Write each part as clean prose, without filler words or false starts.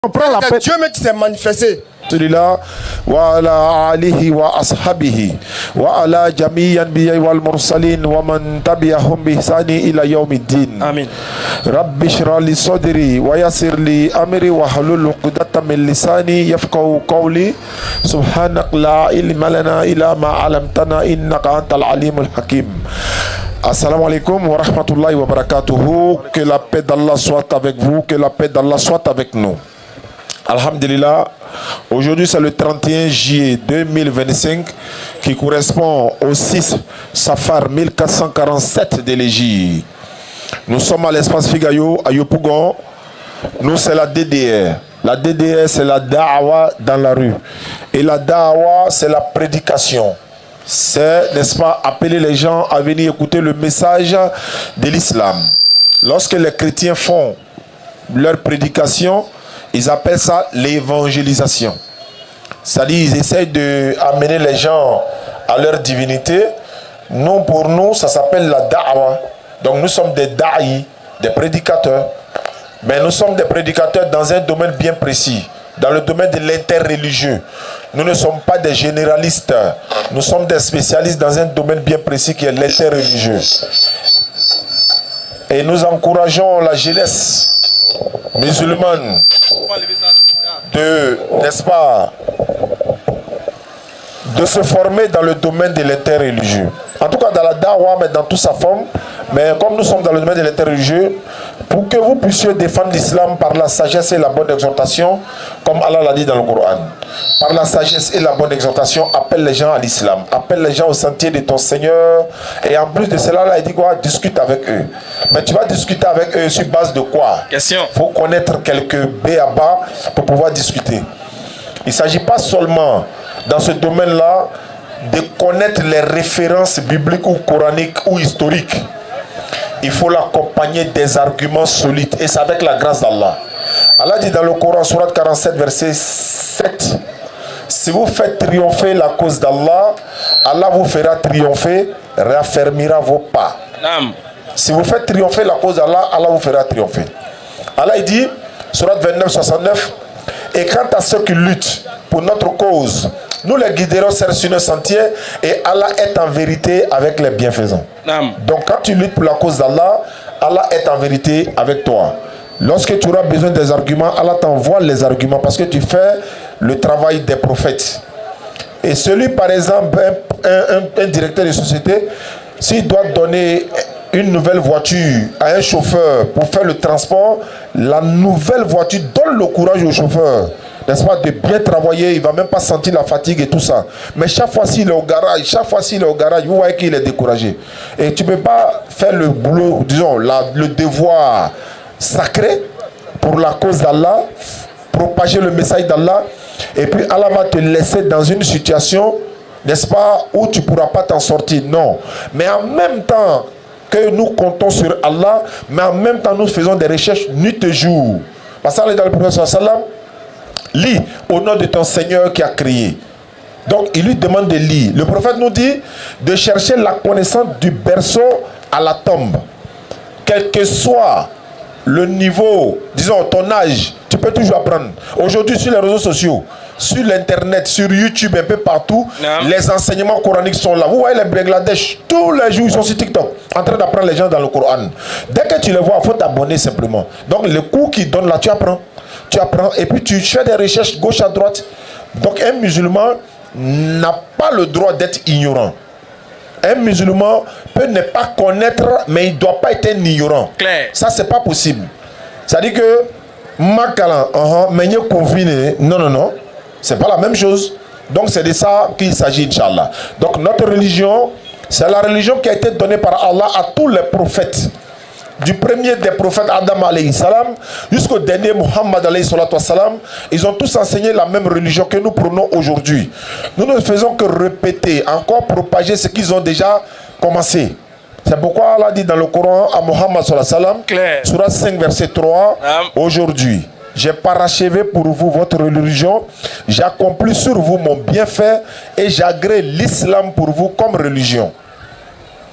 On prend la peine. Dieu même qui s'est manifesté. وعلى آله وأصحابه وعلى جميع الأنبياء والمرسلين ومن تبعهم بإحسان إلى يوم الدين. آمين. رب اشرح لي صدري ويسر لي أمري واحلل عقدة من لساني يفقهوا قولي سبحانك لا علم لنا إلا ما علمتنا إنك أنت العليم الحكيم. Assalamu alaikum wa rahmatullahi wa barakatuhu. Que la paix d'Allah soit avec vous, que la paix d'Allah soit avec nous. Alhamdulillah, aujourd'hui c'est le 31 juillet 2025 qui correspond au 6 Safar 1447 de l'Égypte. Nous sommes à l'espace Figayo, à Yopougon. Nous c'est la DDR. La DDR c'est la Da'awa dans la rue. Et la Da'awa c'est la prédication. C'est, n'est-ce pas, appeler les gens à venir écouter le message de l'islam. Lorsque les chrétiens font leur prédication, ils appellent ça l'évangélisation. C'est-à-dire, ils essayent d'amener les gens à leur divinité. Nous, pour nous, ça s'appelle la da'wa. Donc, nous sommes des da'i, des prédicateurs. Mais nous sommes des prédicateurs dans un domaine bien précis, dans le domaine de l'interreligieux. Nous ne sommes pas des généralistes. Nous sommes des spécialistes dans un domaine bien précis qui est l'interreligieux. Et nous encourageons la jeunesse musulmane n'est-ce pas, de se former dans le domaine de l'interreligieux. En tout cas dans la dawa, mais dans toute sa forme. Mais comme nous sommes dans le domaine de l'interreligieux, pour que vous puissiez défendre l'islam par la sagesse et la bonne exhortation, comme Allah l'a dit dans le Coran. Par la sagesse et la bonne exhortation, appelle les gens à l'islam, appelle les gens au sentier de ton Seigneur. Et en plus de cela, là, il dit quoi? Discute avec eux. Mais tu vas discuter avec eux sur base de quoi? Question. Il faut connaître quelques b.a.-ba pour pouvoir discuter. Il ne s'agit pas seulement dans ce domaine-là de connaître les références bibliques ou coraniques ou historiques. Il faut l'accompagner des arguments solides. Et c'est avec la grâce d'Allah. Allah dit dans le Coran, Sourate 47, verset 7, si vous faites triompher la cause d'Allah, Allah vous fera triompher, raffermira vos pas. Si vous faites triompher la cause d'Allah, Allah vous fera triompher. Allah il dit, Sourate 29, 69, et quant à ceux qui luttent pour notre cause, nous les guiderons sur le sentier et Allah est en vérité avec les bienfaisants. Donc quand tu luttes pour la cause d'Allah, Allah est en vérité avec toi. Lorsque tu auras besoin des arguments, Allah t'envoie les arguments parce que tu fais le travail des prophètes. Et celui, par exemple, un directeur de société, s'il doit donner une nouvelle voiture à un chauffeur pour faire le transport, la nouvelle voiture donne le courage au chauffeur, n'est-ce pas, de bien travailler. Il ne va même pas sentir la fatigue et tout ça. Mais chaque fois s'il est au garage, vous voyez qu'il est découragé. Et tu ne peux pas faire le boulot, disons, le devoir sacré pour la cause d'Allah, propager le message d'Allah, et puis Allah va te laisser dans une situation, n'est-ce pas, où tu ne pourras pas t'en sortir. Non. Mais en même temps que nous comptons sur Allah, mais en même temps nous faisons des recherches nuit et jour. Parce que dans le prophète sallam, lis au nom de ton Seigneur qui a créé. Donc il lui demande de lire. Le prophète nous dit de chercher la connaissance du berceau à la tombe. Quel que soit le niveau, disons ton âge, tu peux toujours apprendre. Aujourd'hui sur les réseaux sociaux, sur l'internet, sur YouTube, un peu partout, les enseignements coraniques sont là. Vous voyez les Bangladesh, tous les jours ils sont sur TikTok en train d'apprendre les gens dans le Coran. Dès que tu les vois, il faut t'abonner simplement. Donc les cours qu'ils donnent là, tu apprends. Tu apprends et puis tu fais des recherches gauche à droite. Donc un musulman n'a pas le droit d'être ignorant. Un musulman peut ne pas connaître, mais il ne doit pas être un ignorant. Claire. Ça, c'est pas possible. C'est-à-dire que Makala, mais non. C'est pas la même chose. Donc c'est de ça qu'il s'agit, Inch'Allah. Donc notre religion, c'est la religion qui a été donnée par Allah à tous les prophètes. Du premier des prophètes Adam alayhi salam jusqu'au dernier Muhammad alayhi salam, ils ont tous enseigné la même religion que nous prenons aujourd'hui. Nous ne faisons que répéter, encore propager ce qu'ils ont déjà commencé. C'est pourquoi Allah dit dans le Coran à Muhammad salam, Surah 5 verset 3, aujourd'hui, j'ai parachevé pour vous votre religion, j'accomplis sur vous mon bienfait et j'agrée l'islam pour vous comme religion.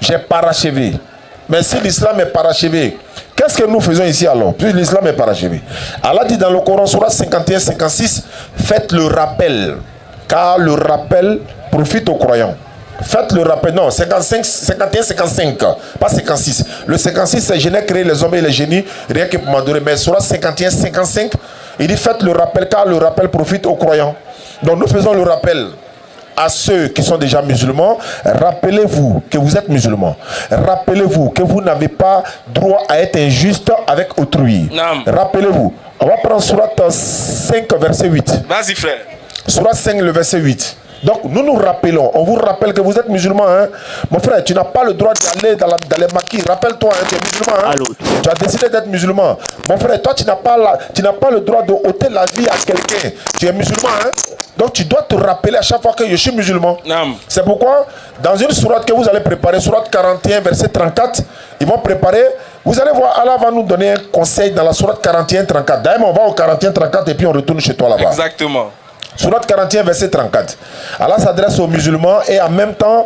J'ai parachevé. Mais si l'islam est parachevé, qu'est-ce qu'est-ce que nous faisons ici alors? Puis l'islam est parachevé. Allah dit dans le Coran, Surah 51-56, faites le rappel, car le rappel profite aux croyants. Faites le rappel, non, 51-55, pas 56. Le 56, c'est je n'ai créé les hommes et les génies, rien que pour m'adorer. Mais Surah 51-55, il dit faites le rappel, car le rappel profite aux croyants. Donc nous faisons le rappel à ceux qui sont déjà musulmans. Rappelez-vous que vous êtes musulmans. Rappelez-vous que vous n'avez pas droit à être injuste avec autrui. Rappelez-vous. On va prendre Surah 5, verset 8. Vas-y, frère. Surah 5, le verset 8. Donc nous nous rappelons, on vous rappelle que vous êtes musulman, hein? Mon frère, tu n'as pas le droit d'aller dans les maquis. Rappelle-toi, hein, tu es musulman, hein? Tu as décidé d'être musulman. Mon frère, toi tu n'as pas le droit de ôter la vie à quelqu'un. Tu es musulman, hein? Donc tu dois te rappeler à chaque fois que je suis musulman. C'est pourquoi dans une sourate que vous allez préparer, sourate 41 verset 34, ils vont préparer. Vous allez voir, Allah va nous donner un conseil dans la sourate 41 34. D'ailleurs on va au 41 34 et puis on retourne chez toi là-bas. Exactement. Sourate 41 verset 34. Allah s'adresse aux musulmans et en même temps,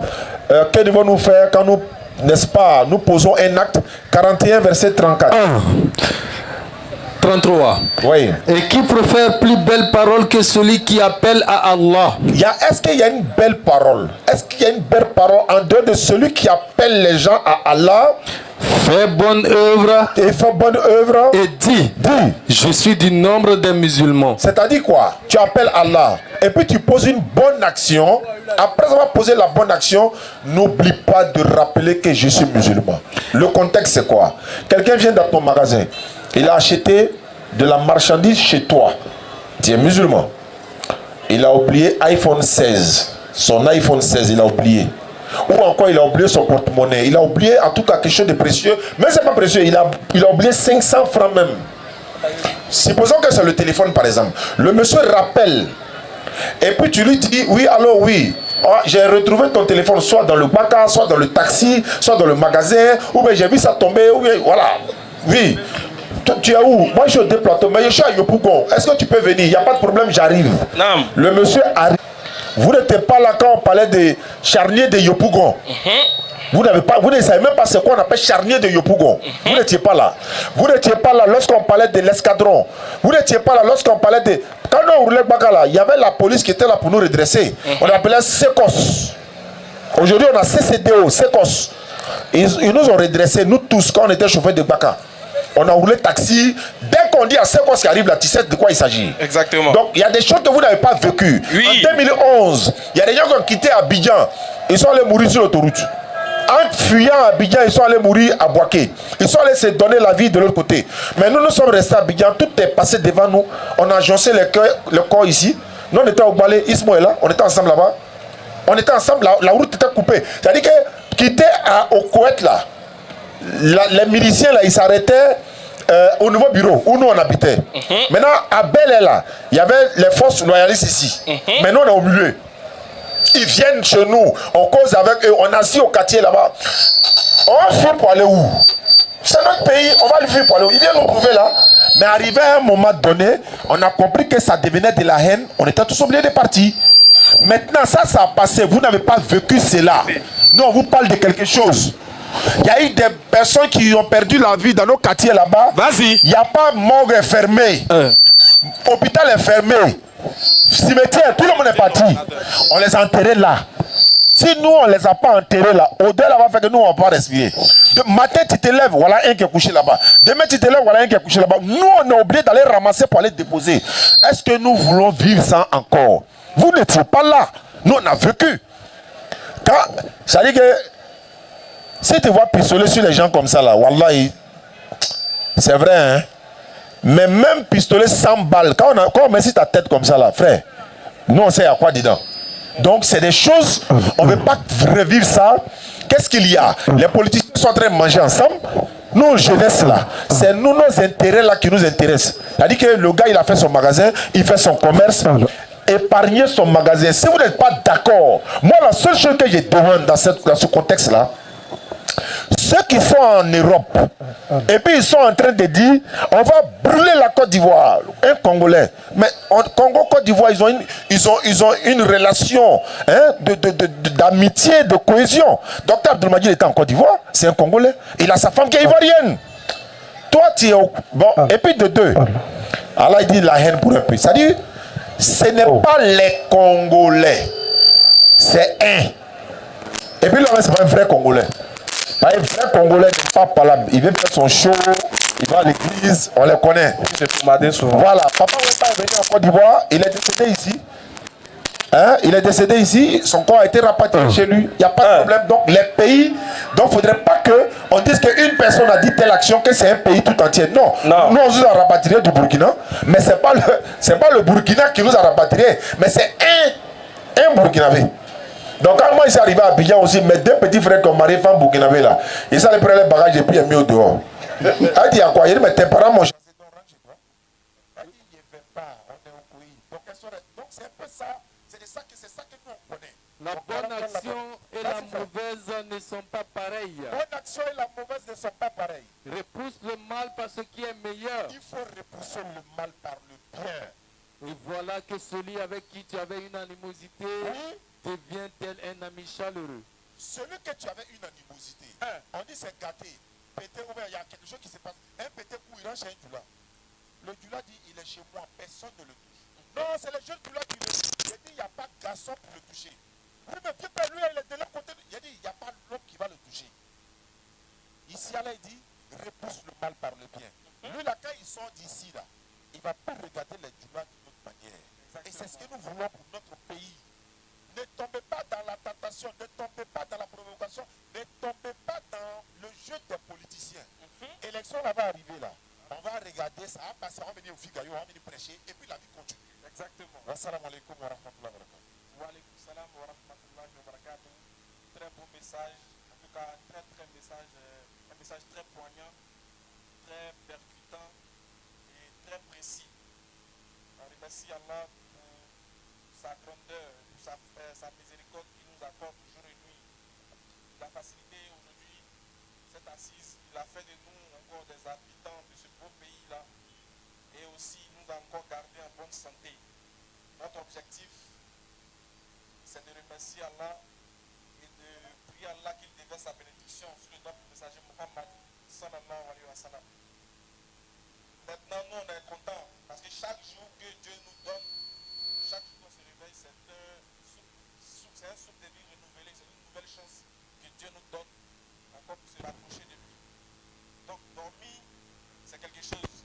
que devons-nous faire quand nous, n'est-ce pas, nous posons un acte? 41 verset 34. 33. Oui. Et qui préfère plus belle parole que celui qui appelle à Allah? Est-ce qu'il y a une belle parole? Est-ce qu'il y a une belle parole en dehors de celui qui appelle les gens à Allah? Fais bonne œuvre. Et fais bonne œuvre. Et dis, je suis du nombre des musulmans. C'est-à-dire quoi? Tu appelles Allah et puis tu poses une bonne action. Après avoir posé la bonne action, n'oublie pas de rappeler que je suis musulman. Le contexte c'est quoi? Quelqu'un vient dans ton magasin. Il a acheté de la marchandise chez toi. Tu es musulman. Il a oublié iPhone 16. Son iPhone 16, il a oublié. Ou encore, il a oublié son porte-monnaie. Il a oublié en tout cas quelque chose de précieux. Mais ce n'est pas précieux. Il a oublié 500 francs même. Supposons que c'est le téléphone par exemple. Le monsieur rappelle. Et puis tu lui dis, oui, alors oui. Oh, j'ai retrouvé ton téléphone soit dans le baka, soit dans le taxi, soit dans le magasin. Ou bien j'ai vu ça tomber. Ou bien, voilà. Oui. Tu es où? Moi je suis au déplateau, mais je suis à Yopougon. Est-ce que tu peux venir? Il n'y a pas de problème, j'arrive. Le monsieur arrive. Vous n'étiez pas là quand on parlait des charniers de Yopougon. Vous ne savez même pas ce qu'on appelle charnier de Yopougon. Vous n'étiez pas là. Vous n'étiez pas là lorsqu'on parlait de l'escadron. Vous n'étiez pas là lorsqu'on parlait de... Quand on roulait Bakala, il y avait la police qui était là pour nous redresser. On appelait SECOS. Aujourd'hui on a CCDO, SECOS. Ils nous ont redressés, nous tous, quand on était chauffeurs de Baka. On a roulé taxi. Dès qu'on dit à SECOS qui arrive là, tu sais de quoi il s'agit. Exactement. Donc il y a des choses que vous n'avez pas vécues. Oui. En 2011, il y a des gens qui ont quitté Abidjan. Ils sont allés mourir sur l'autoroute. En fuyant Abidjan, ils sont allés mourir à Boaké. Ils sont allés se donner la vie de l'autre côté. Mais nous sommes restés à Abidjan. Tout est passé devant nous. On a agencé le corps ici. Nous on était au balai. Ismo est là. On était ensemble là-bas. On était ensemble. La route était coupée. C'est-à-dire que quitter au Koweït là. Les miliciens là, ils s'arrêtaient au nouveau bureau où nous on habitait. Maintenant à Bel Air là, il y avait les forces loyalistes ici. Maintenant on est au milieu. Ils viennent chez nous, on cause avec eux, on est assis au quartier là-bas. On va fuir pour aller où? C'est notre pays, on va le fuir pour aller où? Ils viennent nous trouver là. Mais arrivé à un moment donné, on a compris que ça devenait de la haine. On était tous obligés de partir. Maintenant ça a passé, vous n'avez pas vécu cela. Nous on vous parle de quelque chose. Il y a eu des personnes qui ont perdu la vie dans nos quartiers là-bas. Vas-y. Il n'y a pas morgue fermé. Hôpital est fermé. Cimetière, tout le monde est parti. On les a enterrés là. Si nous on ne les a pas enterrés là, au-delà là va faire que nous on ne va pas respirer. Matin tu te lèves, voilà un qui est couché là-bas. Demain tu te lèves, voilà un qui est couché là-bas. Nous on est obligé d'aller ramasser pour aller déposer. Est-ce que nous voulons vivre ça encore? Vous n'étiez pas là. Nous on a vécu. Ça dit que si tu vois pistolet sur les gens comme ça là, wallahi, c'est vrai hein. Mais même pistolet 100 balles, quand on met sur ta tête comme ça là, frère, nous on sait à quoi dedans. Donc c'est des choses, on ne veut pas revivre ça. Qu'est-ce qu'il y a? Les politiciens sont en train de manger ensemble. Nous, jeunesse là, c'est nous nos intérêts là qui nous intéressent. C'est-à-dire que le gars il a fait son magasin, il fait son commerce. Épargner son magasin. Si vous n'êtes pas d'accord, moi la seule chose que je demande dans ce contexte là, ceux qui sont en Europe et puis ils sont en train de dire on va brûler la Côte d'Ivoire, un Congolais, mais Congo-Côte d'Ivoire ils ont une relation hein, d'amitié, de cohésion. Docteur Abdelmadjid était en Côte d'Ivoire, c'est un Congolais, il a sa femme qui est ivoirienne. toi tu es au... Bon, et puis de deux. Allah il dit la haine pour un pays. C'est-à-dire, ce n'est pas les Congolais. C'est un. Et puis là, c'est pas un vrai Congolais. Un vrai Congolais n'est pas palable. Il vient faire son show, il va à l'église, on les connaît. Voilà, Papa Wemba est venu en Côte d'Ivoire, il est décédé ici. Hein? Il est décédé ici, son corps a été rapatrié chez lui, il n'y a pas de problème. Donc les pays, donc il ne faudrait pas qu'on dise qu'une personne a dit telle action, que c'est un pays tout entier. Non, nous on nous a rapatrié du Burkina, mais ce n'est pas le Burkina qui nous a rapatrié, mais c'est un Burkinabé. Donc quand moi je suis arrivé à Abidjan aussi, mes deux petits frères comme Marie femme burkinabé là, ils sont allés prendre les bagages et puis ils mis au dehors. Elle dit à quoi? Il dit mais tes parents m'ont chassé. Donc c'est un peu ça, c'est ça que nous on connaît. La bonne action et la mauvaise ne sont pas pareilles. Bonne action et la mauvaise ne sont pas pareilles. Repousse le mal par ce qui est meilleur. Il faut repousser le mal par le bien. Et voilà que celui avec qui tu avais une animosité devient tel un ami chaleureux. Celui que tu avais une animosité, on dit c'est gâté. Pété, il y a quelque chose qui se passe. Un pété pour il rentre chez un djoula. Le djoula dit il est chez moi, personne ne le touche. Non, c'est le jeune djoula qui le dit. Il dit il n'y a pas de garçon pour le toucher. Oui, mais vieux père, lui, il est de l'autre côté. Il dit il n'y a pas l'homme qui va le toucher. Ici, Allah, il dit repousse le mal par le bien. Lui, là, quand il sort d'ici, là, il ne va pas regarder les djoulas d'une autre manière. Et c'est ce que nous voulons pour notre pays. Ne tombez pas dans la tentation, ne tombez pas dans la provocation, ne tombez pas dans le jeu des politiciens. L'élection là va arriver là. On va regarder, ça va passer, on va venir au Figayo, on va venir prêcher, et puis la vie continue. Exactement. Assalamu alaikum wa rahmatullahi wa barakatuh. Wa alaikum salam wa rahmatullahi wa barakatuh. Très beau message, en tout cas un message très poignant, très percutant et très précis. On remercie Allah pour sa grandeur, pour sa miséricorde qui nous accorde jour et nuit. Il a facilité aujourd'hui cette assise, il a fait de nous encore des habitants de ce beau pays-là et aussi nous a encore gardé en bonne santé. Notre objectif, c'est de remercier Allah et de prier Allah qu'il déverse sa bénédiction sur le noble messager Muhammad sallallahu alayhi wa sallam. Maintenant, nous on est contents parce que chaque jour que Dieu nous donne, chaque jour qu'on se réveille, c'est un souffle de vie renouvelé, c'est une nouvelle chance que Dieu nous donne encore pour se rapprocher de lui. Donc dormir, c'est quelque chose.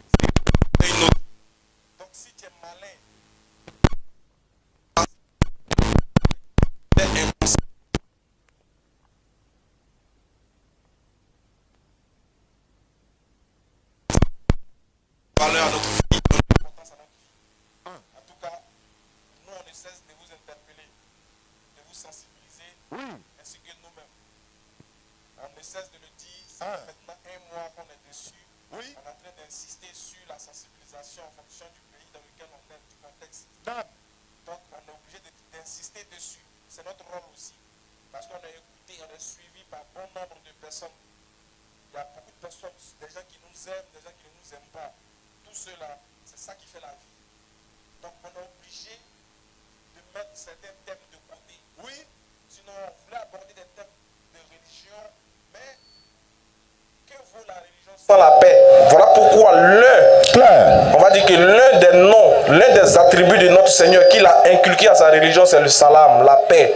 Donc si tu es malin, valeur à notre vie, importance à notre vie. En tout cas, nous on ne cesse de vous interpeller, de vous sensibiliser, ainsi que nous-mêmes. On ne cesse de le dire, ça fait maintenant un mois qu'on est dessus. On est en train d'insister sur la sensibilisation en fonction du pays dans lequel on est, du contexte. Donc on est obligé d'insister dessus. C'est notre rôle aussi. Parce qu'on est écouté, on est suivi par bon nombre de personnes. Il y a beaucoup de personnes, des gens qui nous aiment, des gens qui ne nous aiment pas. Tout cela, c'est ça qui fait la vie. Donc on est obligé de mettre certains thèmes de côté. Oui, sinon on voulait aborder des thèmes de religion, mais que vaut la religion sans la paix? Voilà pourquoi on va dire que l'un des noms, l'un des attributs de notre Seigneur qu'il a inculqué à sa religion, c'est le salam, la paix.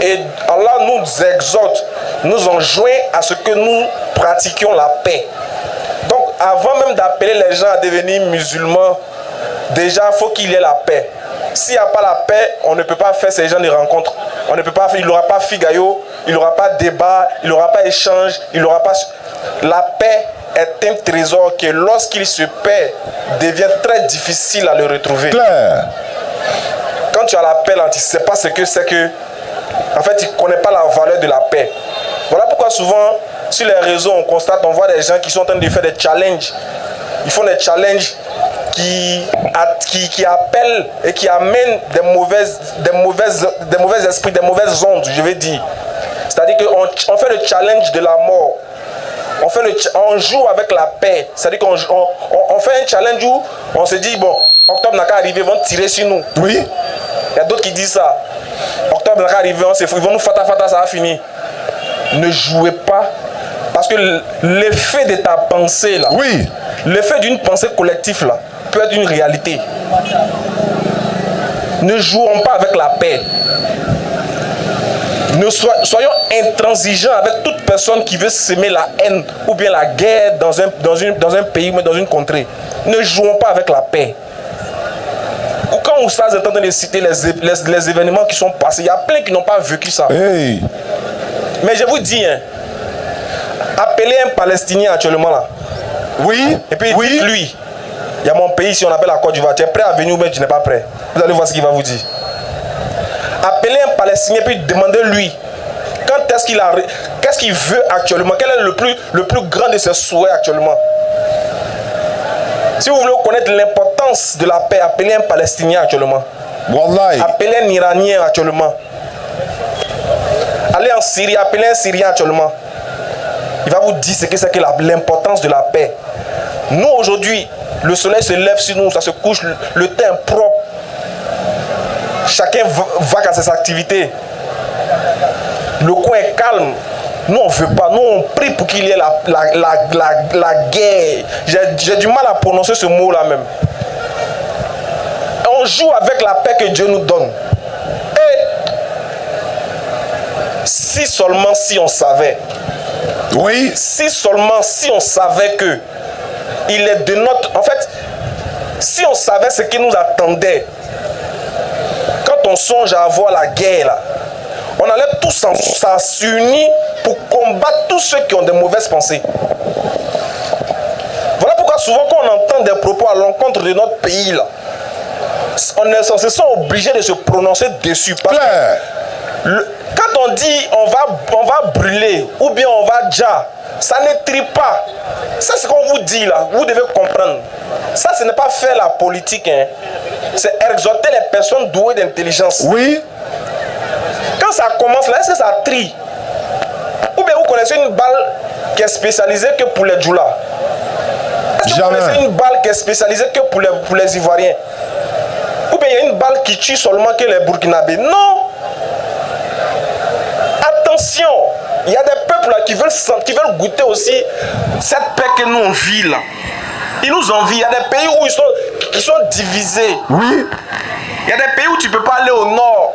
Et Allah nous exhorte, nous enjoint à ce que nous pratiquions la paix. Donc avant même d'appeler les gens à devenir musulmans, déjà il faut qu'il y ait la paix. S'il n'y a pas la paix, on ne peut pas faire ces gens de rencontres. On ne peut pas, il n'y aura pas figayo, il n'y aura pas débat, il n'y aura pas échange, il n'y aura pas... La paix est un trésor que lorsqu'il se perd, devient très difficile à le retrouver. Claire. Quand tu as la paix là, tu ne sais pas ce que c'est que... En fait, tu ne connais pas la valeur de la paix. Voilà pourquoi souvent, sur les réseaux, on constate, on voit des gens qui sont en train de faire des challenges. Ils font des challenges qui appellent et qui amènent des mauvais esprits, des mauvaises ondes, je vais dire. C'est-à-dire qu'on fait le challenge de la mort. On joue avec la paix. C'est-à-dire qu'on fait un challenge où on se dit, bon, octobre n'a qu'à arriver, ils vont tirer sur nous. Oui. Il y a d'autres qui disent ça. Octobre n'a qu'à arriver, ils vont nous fata, ça va finir. Ne jouez pas. Parce Parce que l'effet de ta pensée là, Oui. l'effet d'une pensée collective là, peut être une réalité. Ne jouons pas avec la paix. Soyons intransigeants avec toute personne qui veut semer la haine ou bien la guerre dans un pays ou dans une contrée. Ne jouons pas avec la paix. Quand on est en train de citer les événements qui sont passés, il y a plein qui n'ont pas vécu ça. Hey. Mais je vous dis, hein, appelez un Palestinien actuellement là. Oui. Et puis Oui. dites-lui, il y a mon pays ici, on appelle la Côte d'Ivoire. Tu es prêt à venir ou bien tu n'es pas prêt? Vous allez voir ce qu'il va vous dire. Appelez un Palestinien et puis demandez-lui qu'est-ce qu'il veut actuellement, quel est le plus grand de ses souhaits actuellement. Si vous voulez connaître l'importance de la paix, appelez un Palestinien actuellement. Wallahi. Appelez un Iranien actuellement. Allez en Syrie, appelez un Syrien actuellement. Il va vous dire ce que c'est que l'importance de la paix. Nous aujourd'hui, le soleil se lève sur nous, ça se couche, le temps est propre. Chacun va à ses activités. Le coin est calme. Nous on ne veut pas. Nous on prie pour qu'il y ait la guerre. J'ai du mal à prononcer ce mot là même. On joue avec la paix que Dieu nous donne. Et si seulement si on savait. Oui. Si seulement si on savait que il est de notre... En fait, si on savait ce qui nous attendait, quand on songe à avoir la guerre, là, on allait tous s'unir pour combattre tous ceux qui ont de mauvaises pensées. Voilà pourquoi souvent quand on entend des propos à l'encontre de notre pays, là, on se sent obligé de se prononcer dessus. Parce que quand on dit on va brûler ou bien on va déjà, ça ne trie pas. Ça, c'est ce qu'on vous dit là. Vous devez comprendre. Ça, ce n'est pas faire la politique. Hein. C'est exhorter les personnes douées d'intelligence. Oui. Quand ça commence là, est-ce que ça trie? Ou bien vous connaissez une balle qui est spécialisée que pour les djoulas? Est-ce que vous connaissez une balle qui est spécialisée que pour les Ivoiriens? Ou bien il y a une balle qui tue seulement que les Burkinabés? Non! Attention! Il y a des peuples là qui veulent goûter aussi cette paix que nous on vit là. Ils nous envient. Il y a des pays où ils sont divisés. Oui. Il y a des pays où tu ne peux pas aller au nord.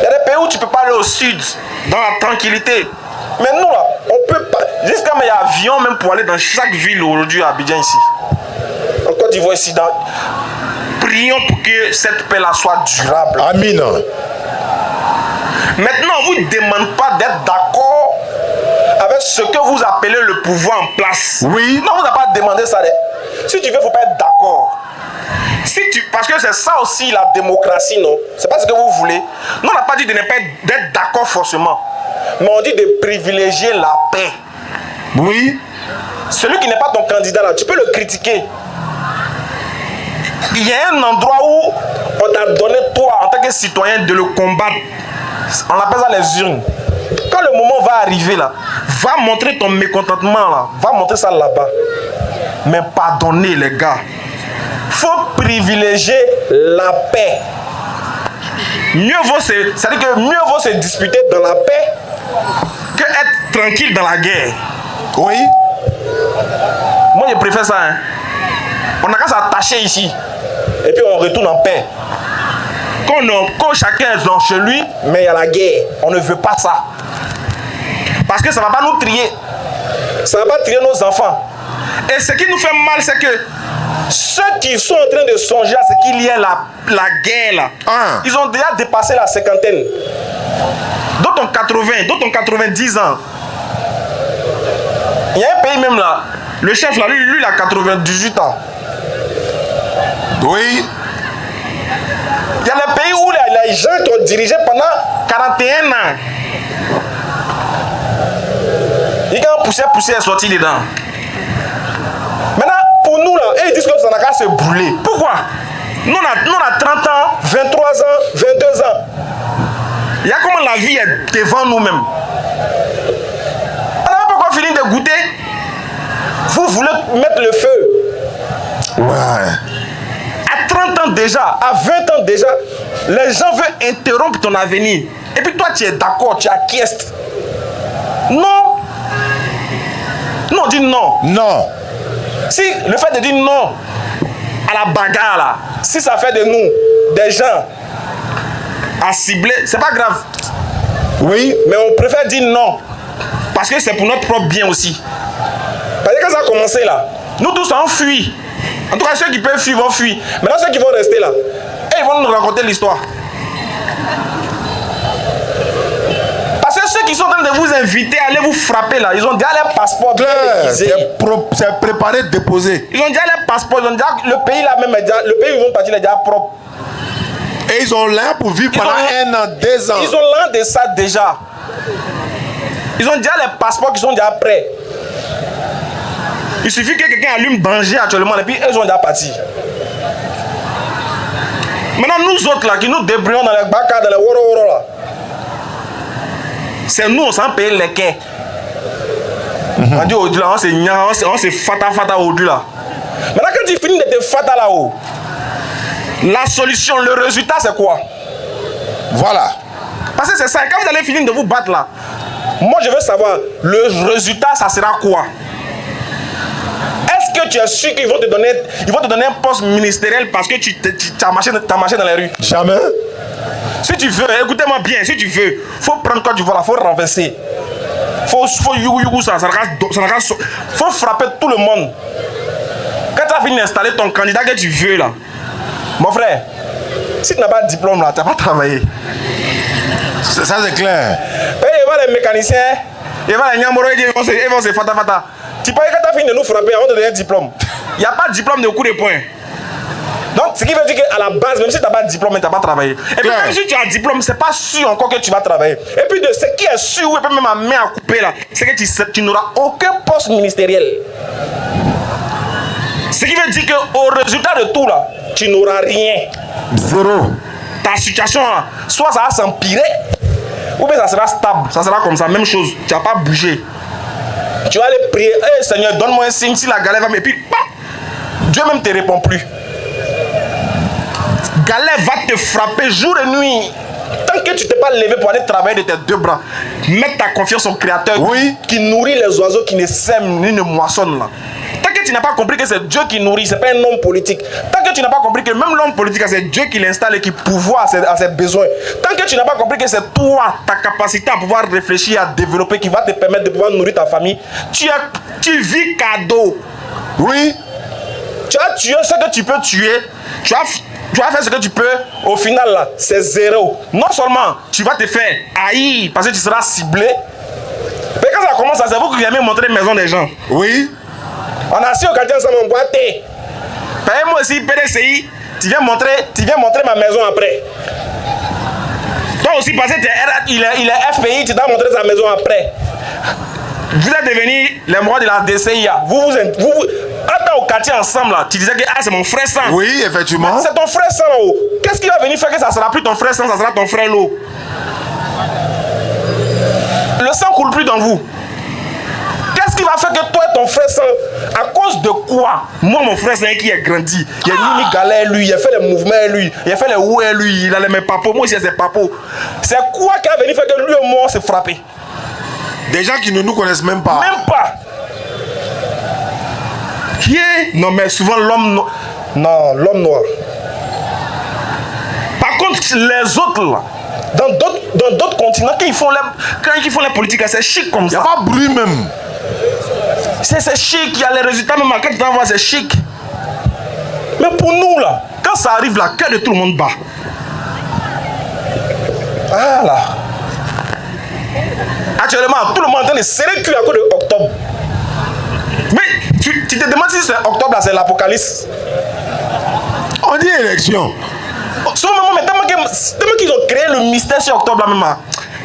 Il y a des pays où tu ne peux pas aller au sud, dans la tranquillité. Mais nous là, on peut pas. Jusqu'à il y a avion même pour aller dans chaque ville aujourd'hui à Abidjan ici. En Côte d'Ivoire ici. Prions pour que cette paix là soit durable. Amen. Maintenant, on ne vous demande pas d'être d'accord avec ce que vous appelez le pouvoir en place. Oui. Non, on vous a pas demandé ça. Si tu veux, il ne faut pas être d'accord. Parce que c'est ça aussi la démocratie, non? C'est pas ce que vous voulez. Nous, on n'a pas dit de ne pas d'être d'accord forcément. Mais on dit de privilégier la paix. Oui. Celui qui n'est pas ton candidat là, tu peux le critiquer. Il y a un endroit où on t'a donné, toi, en tant que citoyen, de le combattre. On appelle ça les urnes. Quand le moment va arriver là, va montrer ton mécontentement là, va montrer ça là-bas. Mais pardonnez les gars. Faut privilégier la paix. C'est-à-dire que mieux vaut se disputer dans la paix que être tranquille dans la guerre. Oui. Moi je préfère ça. Hein. On n'a qu'à s'attacher ici. Et puis on retourne en paix. Quand chacun est dans chez lui, mais il y a la guerre. On ne veut pas ça. Parce que ça ne va pas nous trier. Ça ne va pas trier nos enfants. Et ce qui nous fait mal, c'est que ceux qui sont en train de songer à ce qu'il y ait la guerre là, ils ont déjà dépassé la cinquantaine. D'autres ont 80, d'autres ont 90 ans. Il y a un pays même là, le chef là, lui il a 98 ans. Oui. Il y a des pays où les gens qui ont dirigé pendant 41 ans. Ils ont poussé et sorti dedans. Maintenant, pour nous là, ils disent que ça n'a qu'à se brûler. Pourquoi? Nous on a 30 ans, 23 ans, 22 ans. Il y a comment la vie est devant nous-mêmes. On n'a pas encore fini de goûter. Vous voulez mettre le feu. Ouais. À 30 ans déjà, à 20 ans déjà, les gens veulent interrompre ton avenir. Et puis toi, tu es d'accord, tu acquiesces. Non. Nous, on dit non. Non. Si le fait de dire non à la bagarre, là, si ça fait de nous des gens à cibler, c'est pas grave. Oui. Mais on préfère dire non. Parce que c'est pour notre propre bien aussi. Parce que quand ça a commencé là, nous tous on fuit. En tout cas, ceux qui peuvent fuir vont fuir. Maintenant, ceux qui vont rester là, et ils vont nous raconter l'histoire. Parce que ceux qui sont en train de vous inviter à aller vous frapper là, ils ont déjà leur passeport bien déguisé. C'est préparé, déposé. Ils ont déjà leur passeport, ils ont déjà, le pays là même, le pays où ils vont partir est déjà propre. Et ils ont l'air pour vivre pendant 1 an, 2 ans. Ils ont l'air de ça déjà. Ils ont déjà les passeports qui sont déjà prêts. Il suffit que quelqu'un allume danger actuellement et puis eux sont déjà partis. Maintenant, nous autres là, qui nous débrouillons dans les bacas, dans les woro là, c'est nous, on s'en paye les quais. On dit au-delà, on s'est fata au-delà là. Maintenant, quand tu finis de te fata là-haut, la solution, le résultat, c'est quoi? Voilà. Parce que c'est ça, quand vous allez finir de vous battre là, moi je veux savoir, le résultat, ça sera quoi? Est-ce que tu es sûr qu'ils vont te donner un poste ministériel parce que tu as marché dans les rues? Jamais. Si tu veux, écoutez-moi bien, si tu veux, faut prendre quoi tu vois là, faut renverser. Faut yougou ça faut frapper tout le monde. Quand tu as fini d'installer ton candidat que tu veux là, mon frère, si tu n'as pas de diplôme là, tu n'as pas travaillé. Ça c'est clair. Il va les mécaniciens, il va les nyamoro, ils vont se fata. Tu peux, quand tu as fini de nous frapper, on te donne un diplôme. Il n'y a pas de diplôme de coup de poing. Donc, ce qui veut dire qu'à la base, même si tu n'as pas de diplôme, tu n'as pas travaillé. Et puis, même si tu as un diplôme, ce n'est pas sûr encore que tu vas travailler. Et puis, de ce qui est sûr, et puis même ma main à couper là, c'est que tu n'auras aucun poste ministériel. Ce qui veut dire qu'au résultat de tout là, tu n'auras rien. Zéro. Ta situation là, soit ça va s'empirer, ou bien ça sera stable. Ça sera comme ça, même chose. Tu n'as pas bougé. Tu vas aller prier, hey, Seigneur, donne-moi un signe si la galère va me... Et puis, bah, Dieu même ne te répond plus. Galère va te frapper jour et nuit. Tant que tu ne t'es pas levé pour aller travailler de tes 2 bras, mettre ta confiance au Créateur qui nourrit les oiseaux qui ne sèment ni ne moissonnent là. Tant que tu n'as pas compris que c'est Dieu qui nourrit, ce n'est pas un homme politique. Tant que tu n'as pas compris que même l'homme politique, c'est Dieu qui l'installe et qui pourvoit à ses besoins. Tant que tu n'as pas compris que c'est toi, ta capacité à pouvoir réfléchir, à développer, qui va te permettre de pouvoir nourrir ta famille, tu vis cadeau. Oui. Tu as tué ce que tu peux tuer. Tu vas faire ce que tu peux. Au final, là, c'est zéro. Non seulement tu vas te faire haïr parce que tu seras ciblé. Mais quand ça commence, c'est vous qui aimez montrer les maisons des gens. Oui. On a assis au quartier ensemble en boîte. Moi aussi, PDCI, tu viens montrer ma maison après. Toi aussi, parce que il est FPI, tu dois montrer sa maison après. Vous êtes devenus les morts de la DCIA. Vous attends au quartier ensemble là, tu disais que c'est mon frère sang. Oui, effectivement. C'est ton frère sang là-haut. Qu'est-ce qui va venir faire que ça sera plus ton frère sang, ça sera ton frère l'eau? Le sang coule plus dans vous. Qu'est-ce qui va faire que toi et ton frère sang, à cause de quoi? Moi, mon frère sang qui est grandi, il a mis galère lui, il a fait les mouvements lui, il a fait les oués lui, il a les mêmes papos, moi aussi c'est papos. C'est quoi qui va venir faire que lui et moi on s'est frappé? Des gens qui ne nous connaissent même pas. Même pas. Qui est? Non, mais souvent l'homme noir. Non, l'homme noir. Par contre, les autres là, dans d'autres continents, quand ils font les politiques, c'est chic comme ça. Il n'y a pas de bruit même. C'est chic, il y a les résultats même quand tu vas voir, c'est chic. Mais pour nous là, quand ça arrive là, cœur de tout le monde bat. Ah là. Actuellement, tout le monde est en train de serrer le cul à cause de octobre. Mais tu te demandes si c'est octobre là, c'est l'apocalypse. On dit élection. Souvent, mais tellement qu'ils ont créé le mystère sur octobre là même.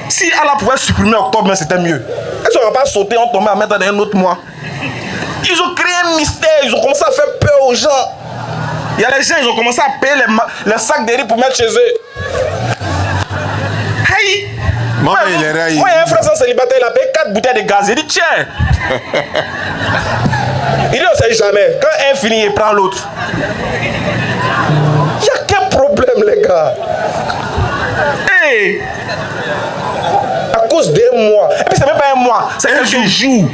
Si Allah pouvait supprimer octobre, c'était mieux. Ils n'auraient pas sauté, on tombait à mettre dans un autre mois. Ils ont créé un mystère, ils ont commencé à faire peur aux gens. Il y a les gens, ils ont commencé à payer les sacs de riz pour mettre chez eux. Hey! Moi, il y a un frère sans célibataire, il a payé 4 bouteilles de gaz. Il dit tiens. Il dit on ne sait jamais. Quand un finit, il prend l'autre. Il n'y a quel problème, les gars? Hey! À cause d'un mois. Et puis, c'est même pas un mois, c'est quelques jours.